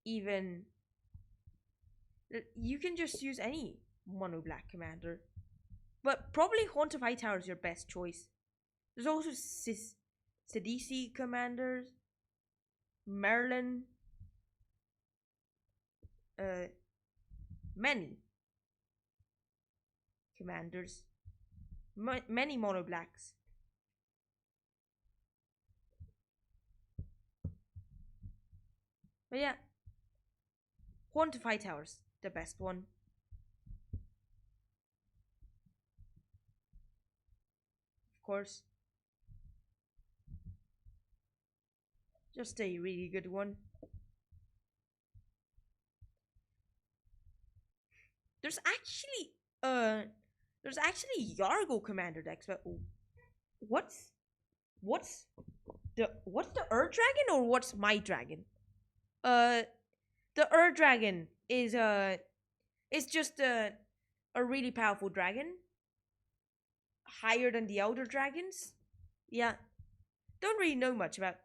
even you can just use any mono black commander, but probably Haunt of Hightower is your best choice. There's also Sidisi commanders, Merlin, many commanders, many mono blacks. But yeah, Quantify Towers, the best one. Of course. Just a really good one. There's actually Yargo commander decks, but what's the Earth Dragon or what's my dragon? The Earth Dragon is just a really powerful dragon, higher than the Elder Dragons. Yeah, don't really know much about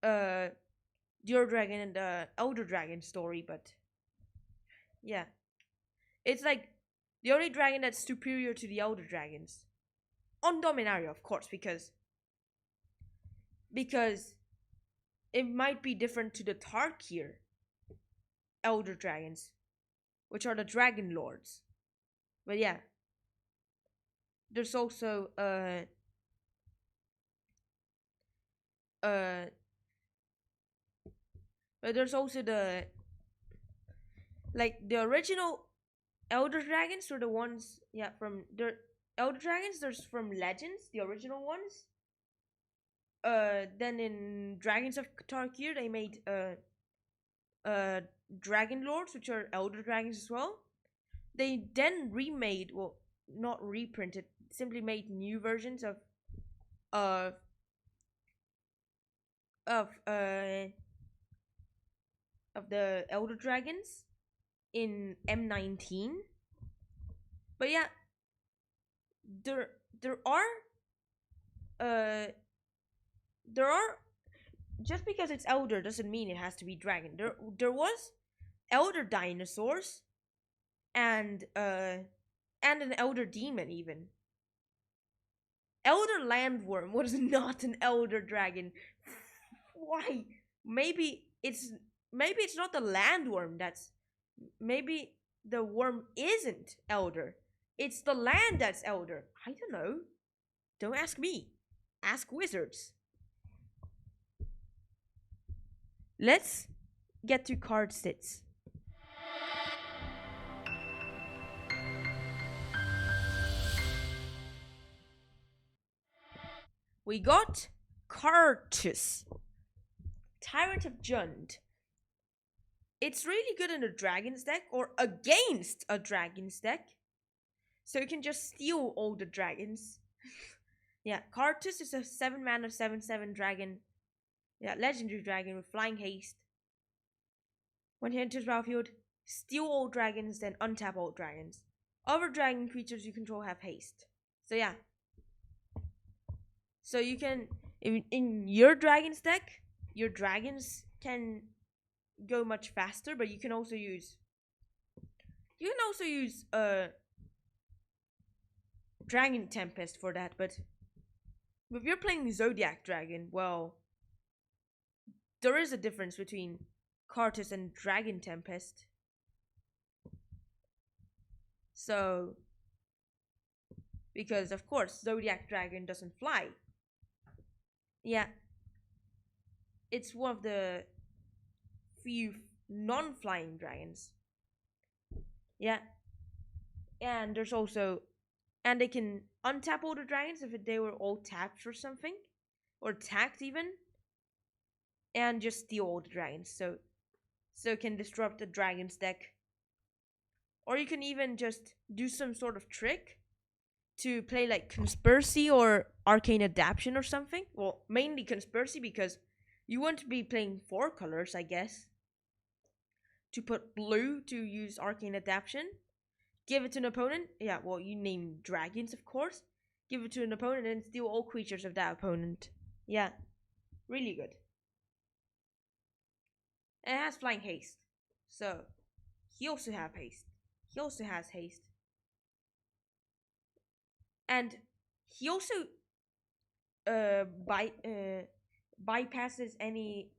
the Earth Dragon and the Elder Dragon story, but yeah, it's like the only dragon that's superior to the Elder Dragons on Dominaria, of course, because it might be different to the Tarkir Elder Dragons, which are the Dragon Lords. But yeah, there's also but there's also the original Elder Dragons were the ones, yeah, from the Elder Dragons. There's from Legends, the original ones. Then in Dragons of Tarkir, they made Dragon Lords, which are Elder Dragons as well. They then remade, well, not reprinted, simply made new versions of the Elder Dragons in M19. But yeah, there are just because it's elder doesn't mean it has to be dragon. There was elder dinosaurs and an elder demon even. Elder landworm was not an elder dragon. Why? Maybe it's not the landworm that's, maybe the worm isn't elder. It's the land that's elder. I don't know. Don't ask me. Ask wizards. Let's get to card sits. We got Karrthus, Tyrant of Jund. It's really good in a dragon's deck or against a dragon's deck, so you can just steal all the dragons. Yeah, Karrthus is a 7-mana 7/7 dragon. Yeah, legendary dragon with flying haste. When he enters battlefield, steal all dragons, then untap all dragons. Other dragon creatures you control have haste. So yeah. So you can, in your dragon's deck, your dragons can go much faster, but you can also use Dragon Tempest for that. But if you're playing Zodiac Dragon, well, there is a difference between Karrthus and Dragon Tempest. So, because of course Zodiac Dragon doesn't fly. Yeah, it's one of the few non-flying dragons. Yeah, and there's also, and they can untap all the dragons if they were all tapped or something, or tagged even, and just steal all the dragons. So it can disrupt the dragon's deck. Or you can even just do some sort of trick to play like Conspiracy or Arcane Adaptation or something. Well, mainly Conspiracy, because you want to be playing 4 colors, I guess. To put blue to use Arcane Adaptation. Give it to an opponent. Yeah, well, you name dragons, of course. Give it to an opponent and steal all creatures of that opponent. Yeah, really good. And it has flying haste. So, he also has haste. And he also bypasses any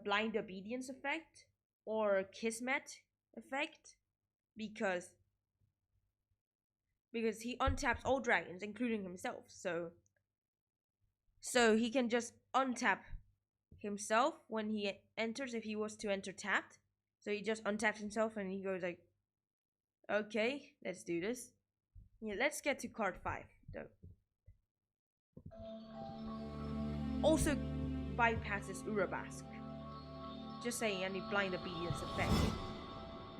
blind obedience effect or kismet effect because he untaps all dragons, including himself. So he can just untap himself when he enters if he was to enter tapped. So he just untaps himself and he goes like, okay, let's do this. Yeah, let's get to card 5 though. Also bypasses Urabask. Just saying, any blind obedience effect.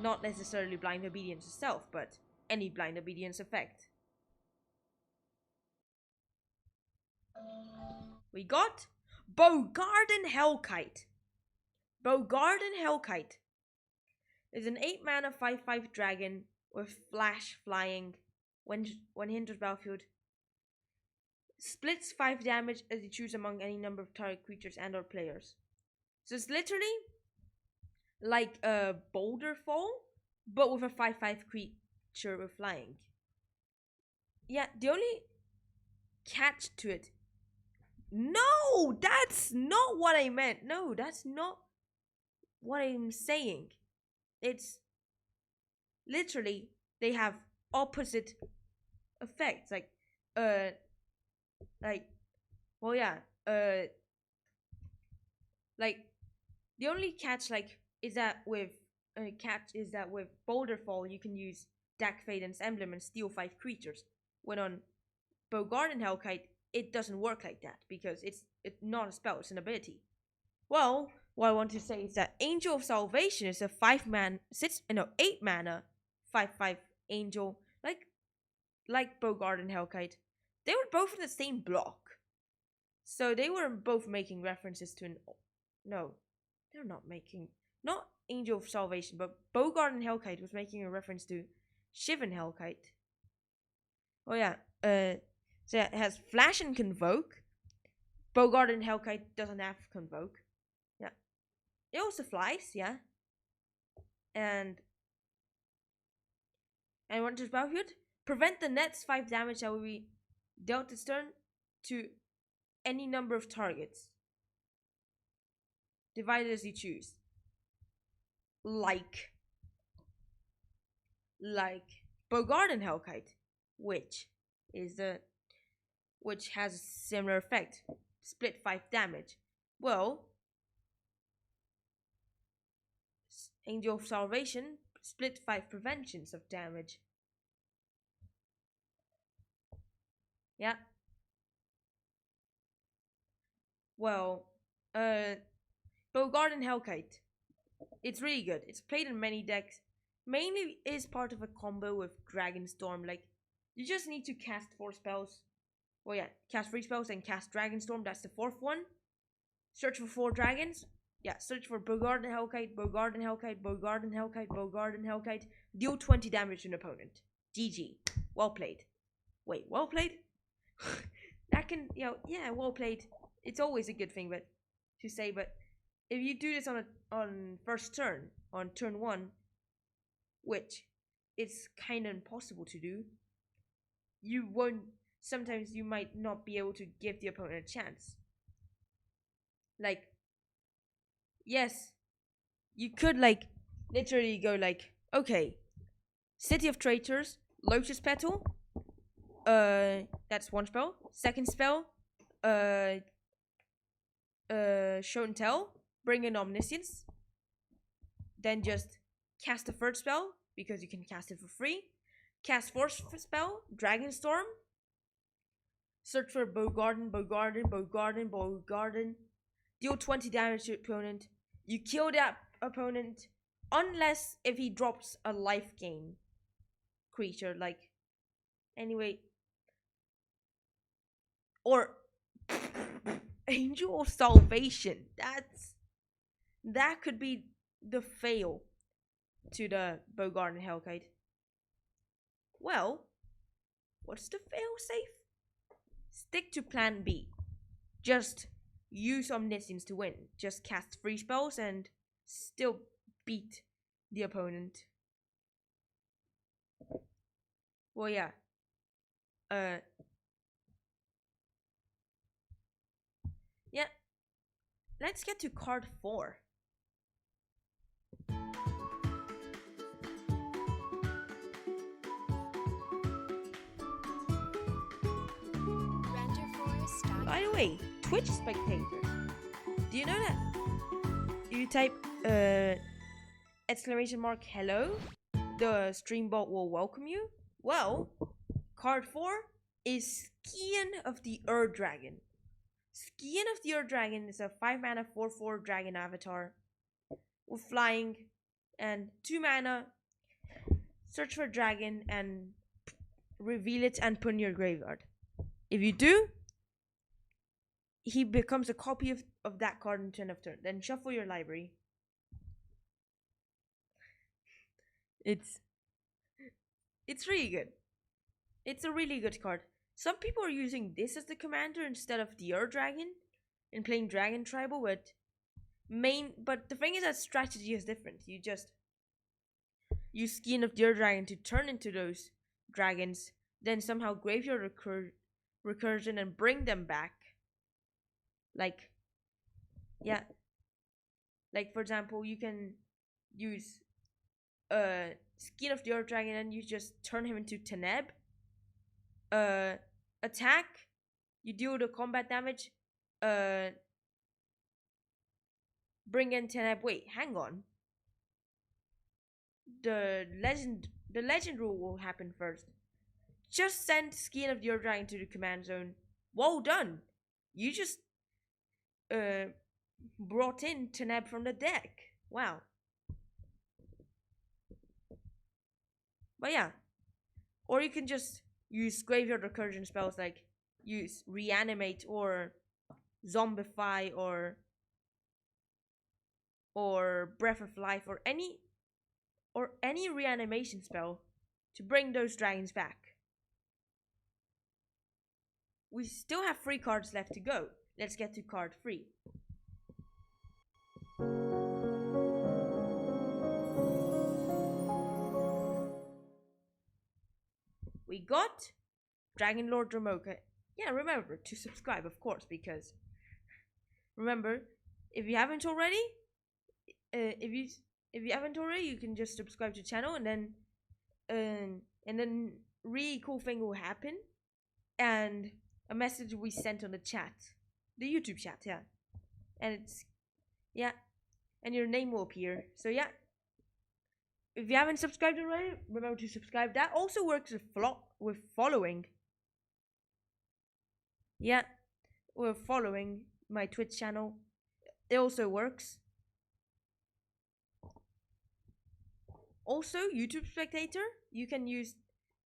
Not necessarily blind obedience itself, but any blind obedience effect. We got Bogardan Hellkite. Bogardan Hellkite is an 8-mana 5/5 dragon with flash flying. When he enters battlefield, splits 5 damage as you choose among any number of target creatures and or players. So it's literally like a Boulder Fall, but with a 5/5 creature with flying. Yeah, the only catch to it. No, that's not what I meant. No, that's not what I'm saying. It's literally they have opposite effects. Like well, yeah, like the only catch is that with Boulder Fall you can use Dark Faden's Emblem and steal 5 creatures. When on Bogardan Hellkite it doesn't work like that because it's not a spell, it's an ability. Well, what I want to say is that Angel of Salvation is a 8-mana 5/5 angel like Bogardan Hellkite. They were both in the same block. So they were both making references to no, they're not Angel of Salvation, but Bogardan Hellkite was making a reference to Shivan Hellkite. Oh yeah, so it has Flash and Convoke. Bogardan Hellkite doesn't have Convoke. Yeah. It also flies, yeah. And what does battlefield? Prevent the next 5 damage that will be dealt this turn to any number of targets. Divided as you choose. Like Bogardan Hellkite, which has a similar effect. Split 5 damage. Well, Angel of Salvation split 5 preventions of damage. Yeah. Well, Bogardan Hellkite. It's really good. It's played in many decks. Mainly is part of a combo with Dragonstorm. Like, you just need to cast 4 spells. Well, yeah, cast 3 spells and cast Dragonstorm. That's the 4th one. Search for 4 dragons. Yeah, search for Bogardan Hellkite, Bogardan Hellkite, Bogardan Hellkite, Bogardan Hellkite. Deal 20 damage to an opponent. GG. Well played. Wait, well played? That can, yeah, well played. It's always a good thing to say, but if you do this on first turn, on turn 1, which is kind of impossible to do, sometimes you might not be able to give the opponent a chance. Like, yes, you could literally go okay, City of Traitors, Lotus Petal, that's 1 spell. 2nd spell, Show and Tell, bring in Omniscience. Then just cast a 3rd spell, because you can cast it for free. Cast 4th spell, Dragonstorm. Search for Bogardan. Deal 20 damage to opponent. You kill that opponent, unless if he drops a life gain creature, anyway. Or Angel of Salvation. That could be the fail to the Bogardan Hellkite. Well, what's the fail safe? Stick to plan B. Just use Omniscience to win. Just cast 3 spells and still beat the opponent. Well, yeah. Yeah. Let's get to card 4. By the way, Twitch spectator, do you know that you type exclamation mark hello, the stream bot will welcome you? Well, card 4 is Scion of the Earth Dragon. Scion of the Earth Dragon is a 5 mana 4/4 dragon avatar with flying and 2 mana. Search for dragon and reveal it and put in your graveyard. If you do, he becomes a copy of that card into end of turn. Then shuffle your library. It's really good. It's a really good card. Some people are using this as the commander instead of the Earth Dragon and playing Dragon Tribal, but the thing is that strategy is different. You just use Scion of the Earth Dragon to turn into those dragons, then somehow graveyard recursion and bring them back. Like, yeah. Like, for example, you can use Scion of the Earth Dragon and you just turn him into Teneb. Attack, you deal the combat damage, bring in Teneb. Wait, hang on. The legend rule will happen first. Just send Scion of the Earth Dragon to the command zone. Well done. You just brought in Teneb from the deck. Wow. But yeah. Or you can just use graveyard recursion spells like use reanimate or zombify or breath of life or any reanimation spell to bring those dragons back. We still have 3 cards left to go. Let's get to card 3. We got Dragonlord Dromoka. Yeah, remember to subscribe, of course, because remember, if you haven't already, you can just subscribe to the channel, and then really cool thing will happen, and a message will be sent on the chat, the YouTube chat, yeah, and and your name will appear. So yeah. If you haven't subscribed already, remember to subscribe. That also works with following. Yeah, with following my Twitch channel. It also works. Also, YouTube spectator, you can use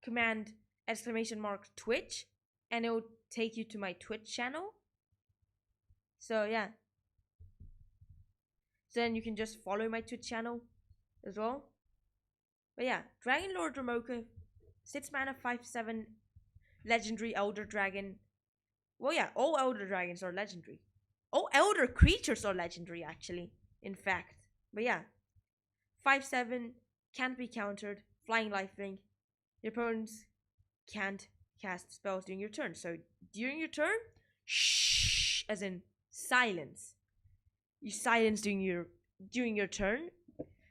command !Twitch and it will take you to my Twitch channel. So yeah. So then you can just follow my Twitch channel as well. But yeah, Dragonlord Dromoka, 6 mana, 5/7, legendary elder dragon. Well, yeah, all elder dragons are legendary. All elder creatures are legendary, actually, in fact. But yeah, 5/7, can't be countered, flying lifelink. Your opponents can't cast spells during your turn. So during your turn, shh, as in silence. You silence during your turn.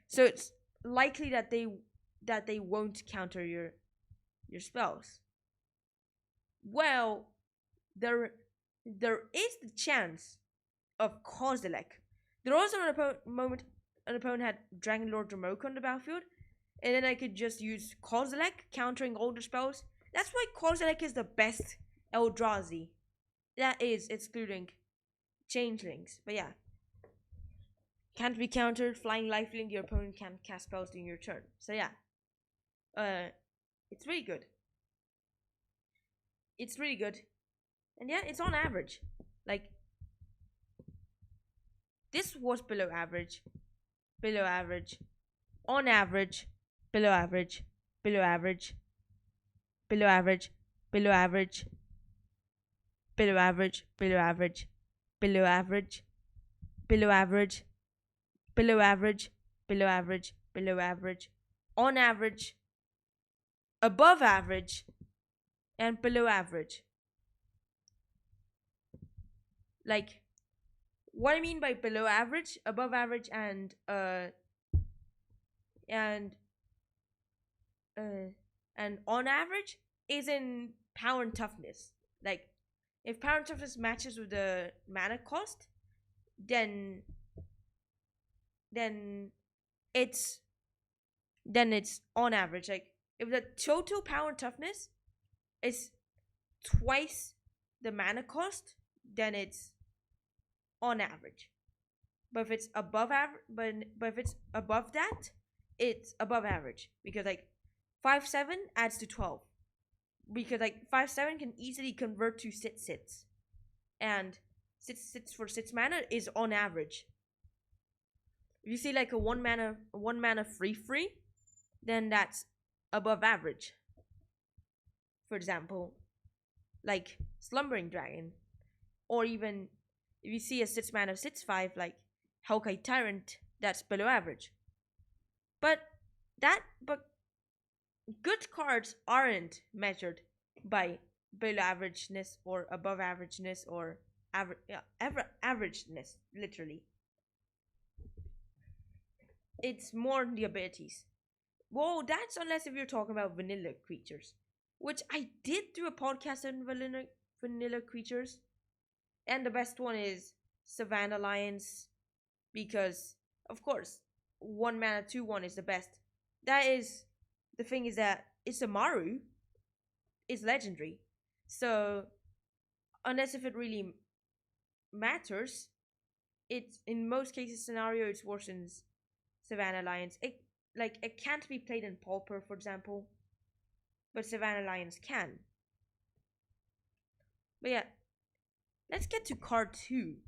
So it's likely that they won't counter your spells. Well, there is the chance of Kozilek. There was an opponent had Dragonlord Dromoka on the battlefield, and then I could just use Kozilek countering older spells. That's why Kozilek is the best Eldrazi. That is excluding changelings. But yeah. Can't be countered, flying lifelink, your opponent can't cast spells during your turn. So yeah. It's really good. It's really good. And yeah, it's on average. Like, this was below average. Below average. On average. Below average. Below average. Below average. Below average. Below average. Below average. Below average. Below average. Below average. Below average. Below average. On average. Above average. and below average. Like, what I mean by below average, above average, and on average is in power and toughness. Like, if power and toughness matches with the mana cost, then it's on average. Like, if the total power and toughness is twice the mana cost, then it's on average. But if it's above average, but if it's above that, it's above average, because like 5/7 adds to 12, because like 5/7 can easily convert to 6/6, and 6/6 for 6 mana is on average. If you see like a one mana free, then that's above average. For example, like Slumbering Dragon, or even if you see a 6 mana 6/5 like Hellkite Tyrant, that's below average. But good cards aren't measured by below averageness or above averageness or averageness, literally. It's more the abilities. Well, that's unless if you're talking about vanilla creatures, which I did do a podcast on vanilla creatures, and the best one is Savannah Lions, because of course 1 mana 2/1 is the best. That is, the thing is that Isamaru is legendary, so unless if it really matters, it's in most cases scenario it's worse than Savannah Lions. It can't be played in Pauper, for example, but Savannah Lions can. But yeah, let's get to card 2.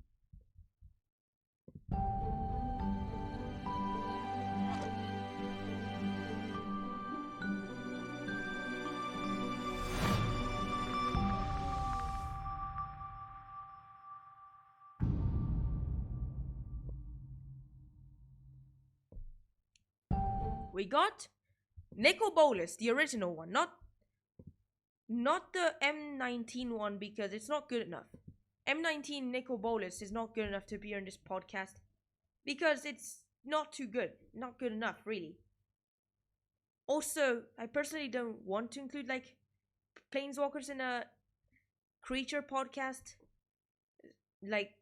We got Nicol Bolas, the original one, not the M19 one, because it's not good enough. M19 Nicol Bolas is not good enough to appear in this podcast because it's not too good, not good enough, really. Also, I personally don't want to include like planeswalkers in a creature podcast, like,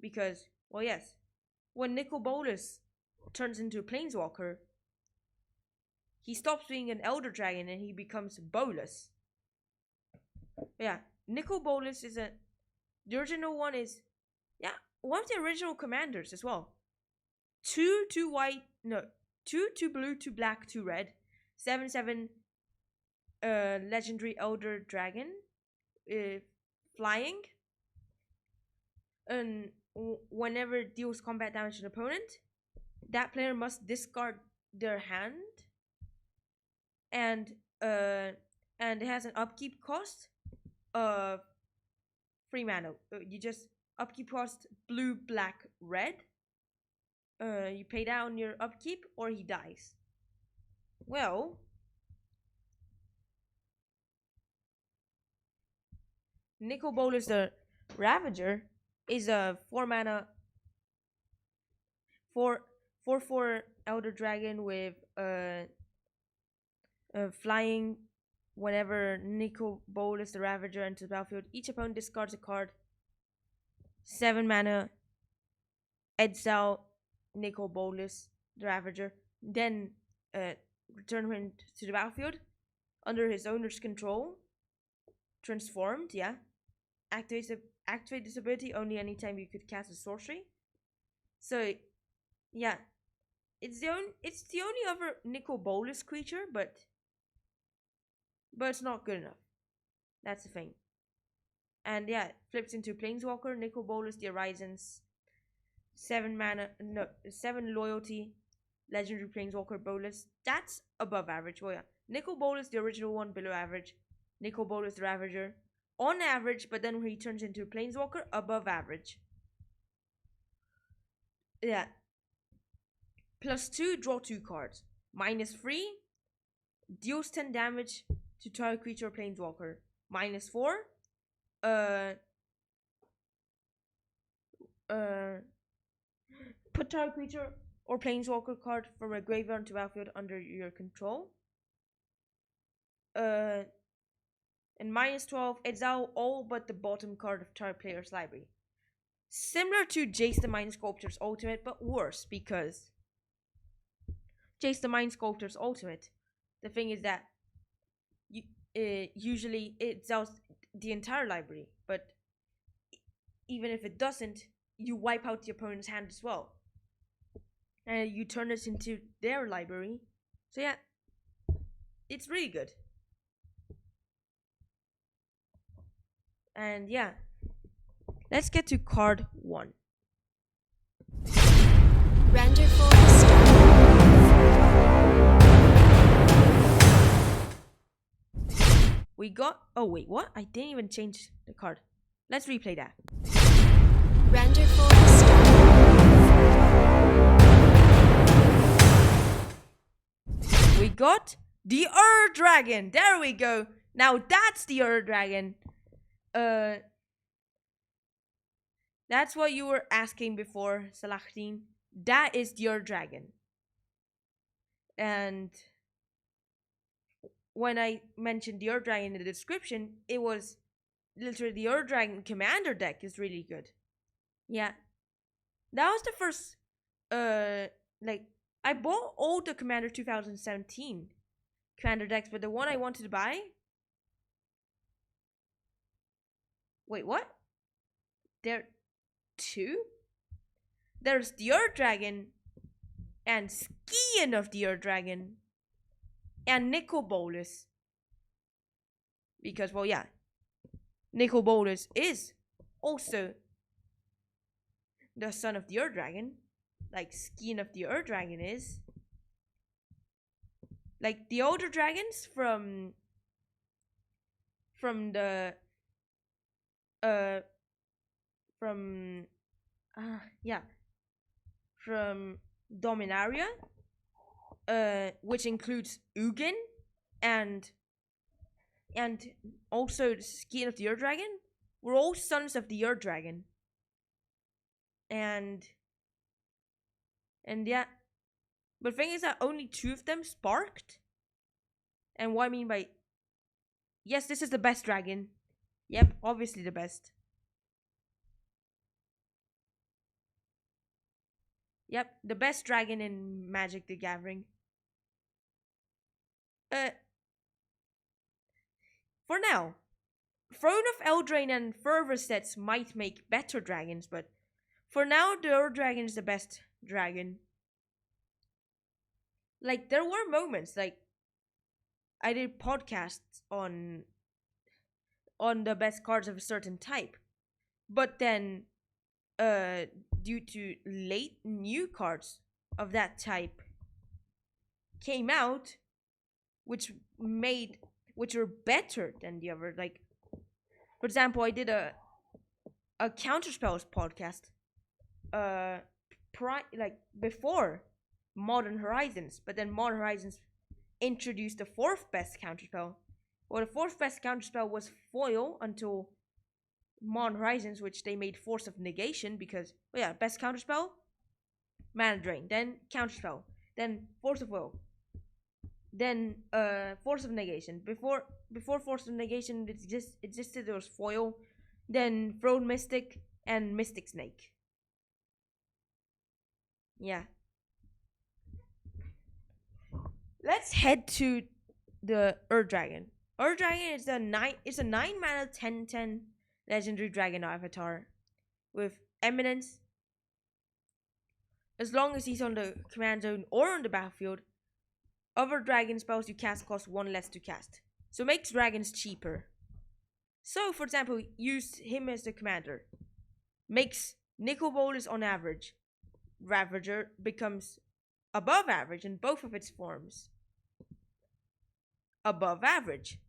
because, well, yes, when Nicol Bolas turns into a planeswalker, he stops being an Elder Dragon and he becomes Bolas. Yeah, Nicol Bolas is the original one is, yeah, one of the original commanders as well. 2 white, no, 2 blue, 2 black, 2 red, 7/7 legendary Elder Dragon, flying, and whenever it deals combat damage to an opponent, that player must discard their hand, and it has an upkeep cost of 3 mana. You just upkeep cost blue, black, red. You pay down your upkeep or he dies. Well, Nicol Bolas the Ravager is a 4 mana 4/4 Elder Dragon with flying. Whenever Nicol Bolas the Ravager enters the battlefield, each opponent discards a card. 7 mana exile Nicol Bolas the Ravager, then return him to the battlefield under his owner's control. Transformed, yeah. Activate this ability only anytime you could cast a sorcery. So, yeah, it's the only other Nicol Bolas creature, but it's not good enough. That's the thing. And yeah, it flips into Planeswalker, Nicol Bolas the Horizons, 7 mana, no, 7 loyalty, legendary Planeswalker Bolas. That's above average. Well, yeah, Nicol Bolas the original one, below average. Nicol Bolas the Ravager, on average, but then when he turns into a Planeswalker, above average. Yeah. +2, draw 2 cards. -3, deals 10 damage to target creature or Planeswalker. -4. Put target creature or planeswalker card from a graveyard to battlefield under your control. And -12, exile all but the bottom card of target player's library. Similar to Jace the Mind Sculptor's Ultimate, but worse, because Jace the Mind Sculptor's Ultimate, the thing is that usually it exiles the entire library, but even if it doesn't, you wipe out the opponent's hand as well. And you turn it into their library. So yeah, it's really good. And yeah, let's get to card 1. Render full start. We got... Oh wait, what? I didn't even change the card. Let's replay that. Render full start. We got the Dragon. There we go. Now that's the Dragon. That's what you were asking before, Salahdin. That is the Dragon. And when I mentioned the Dragon in the description, it was literally the Dragon commander deck is really good. Yeah. That was the first I bought all the Commander 2017 Commander decks, but the one I wanted to buy... Wait, what? There are 2? There's the Dragon and Scion of the Dragon and Nicol Bolas. Because, well, yeah, Nicol Bolas is also the son of the Dragon, like Scion of the Dragon is. Like the older dragons from the from Dominaria, which includes Ugin and also the Scion of the Dragon, were all sons of the Dragon. And yeah, but the thing is that only 2 of them sparked. And what I mean by, yes, this is the best dragon. Yep, obviously the best. Yep, the best dragon in Magic the Gathering. For now, Throne of Eldraine and Fervor sets might make better dragons, but for now, the Dragon is the best dragon. Like, there were moments, like, I did podcasts on the best cards of a certain type. But then, due to late new cards of that type came out, which were better than the other. Like, for example, I did a Counterspells podcast. Before Modern Horizons, but then Modern Horizons introduced the 4th best counterspell. Well, the 4th best counterspell was foil until Modern Horizons, which they made Force of Negation because, well, yeah, best counterspell, mana drain, then counterspell, then Force of Will, then Force of Negation. Before Force of Negation existed, there was foil, then Throne Mystic and Mystic Snake. Yeah. Let's head to the Dragon. Dragon is a 9 mana 10/10 legendary dragon avatar with Eminence. As long as he's on the command zone or on the battlefield, other dragon spells you cast cost 1 less to cast. So it makes dragons cheaper. So, for example, use him as the commander. Makes Nicol Bolas on average. Ravager becomes above average in both of its forms. Above average.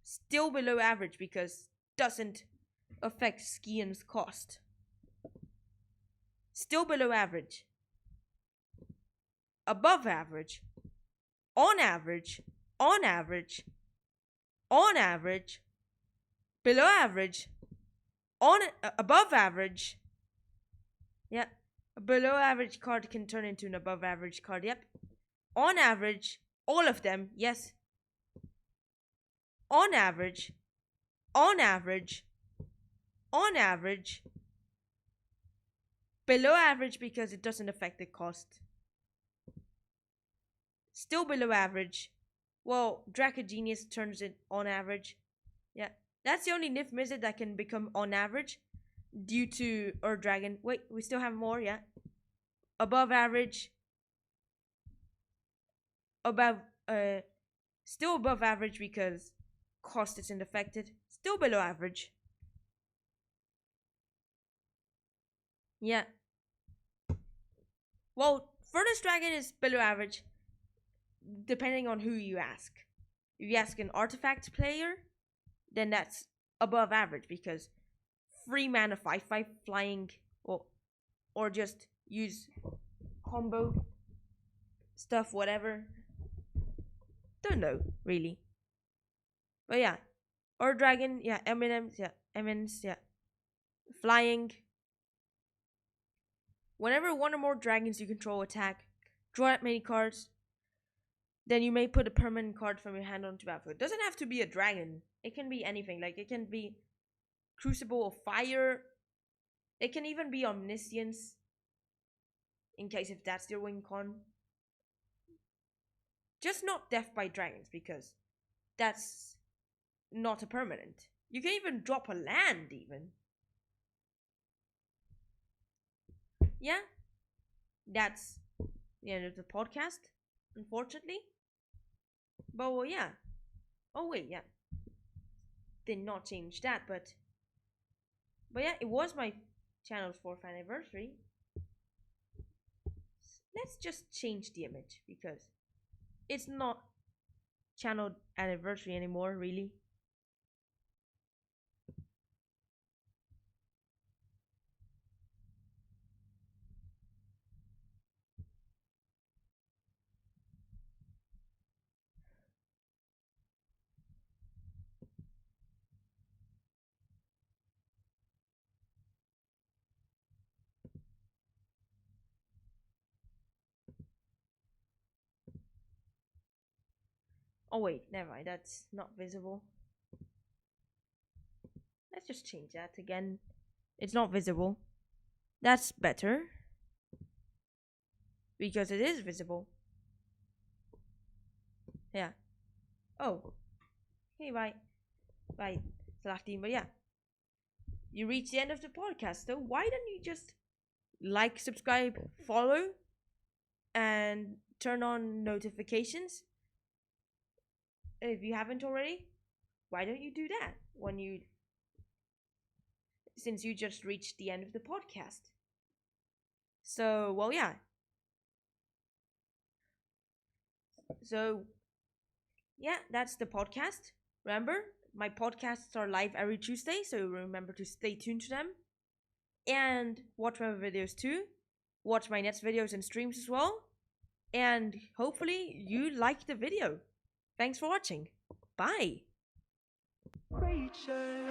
Still below average because doesn't affect Scion's cost. Still below average. Above average. On average. On average. on average, below average, on above average. Yeah, a below average card can turn into an above average card. Yep. On average, all of them, yes. On average, on average, on average, below average because it doesn't affect the cost. Still below average. Well, Dracogenius turns it on average. Yeah, that's the only niv-mizz that can become on average due to Dragon. Wait, we still have more, yeah. Above average. Still above average because cost isn't affected. Still below average. Yeah. Well, Furnace Dragon is below average depending on who you ask. If you ask an artifact player, then that's above average because 3 mana 5/5 flying or just use combo stuff, whatever. Don't know, really. But yeah. Or Dragon, yeah, Eminence, yeah, Eminence, yeah. Flying. Whenever one or more dragons you control attack, draw that many cards, then you may put a permanent card from your hand onto battlefield. It doesn't have to be a dragon. It can be anything. Like, it can be Crucible of Fire. It can even be Omniscience. In case if that's your win con. Just not Death by Dragons, because that's not a permanent. You can even drop a land, even. Yeah. That's the end of the podcast, unfortunately. But well, yeah. Oh wait, yeah. Did not change that, but yeah, it was my channel's 4th anniversary. Let's just change the image because it's not channel anniversary anymore, really. Oh wait, never mind, that's not visible. Let's just change that again. It's not visible. That's better. Because it is visible. Yeah. Oh. Okay, bye. Bye, Slafteam. But yeah. You reached the end of the podcast, so why don't you just like, subscribe, follow, and turn on notifications? If you haven't already, why don't you do that since you just reached the end of the podcast? So, well, yeah. So, yeah, that's the podcast. Remember, my podcasts are live every Tuesday, so remember to stay tuned to them. And watch my videos too. Watch my next videos and streams as well. And hopefully you liked the video. Thanks for watching. Bye. Beautiful.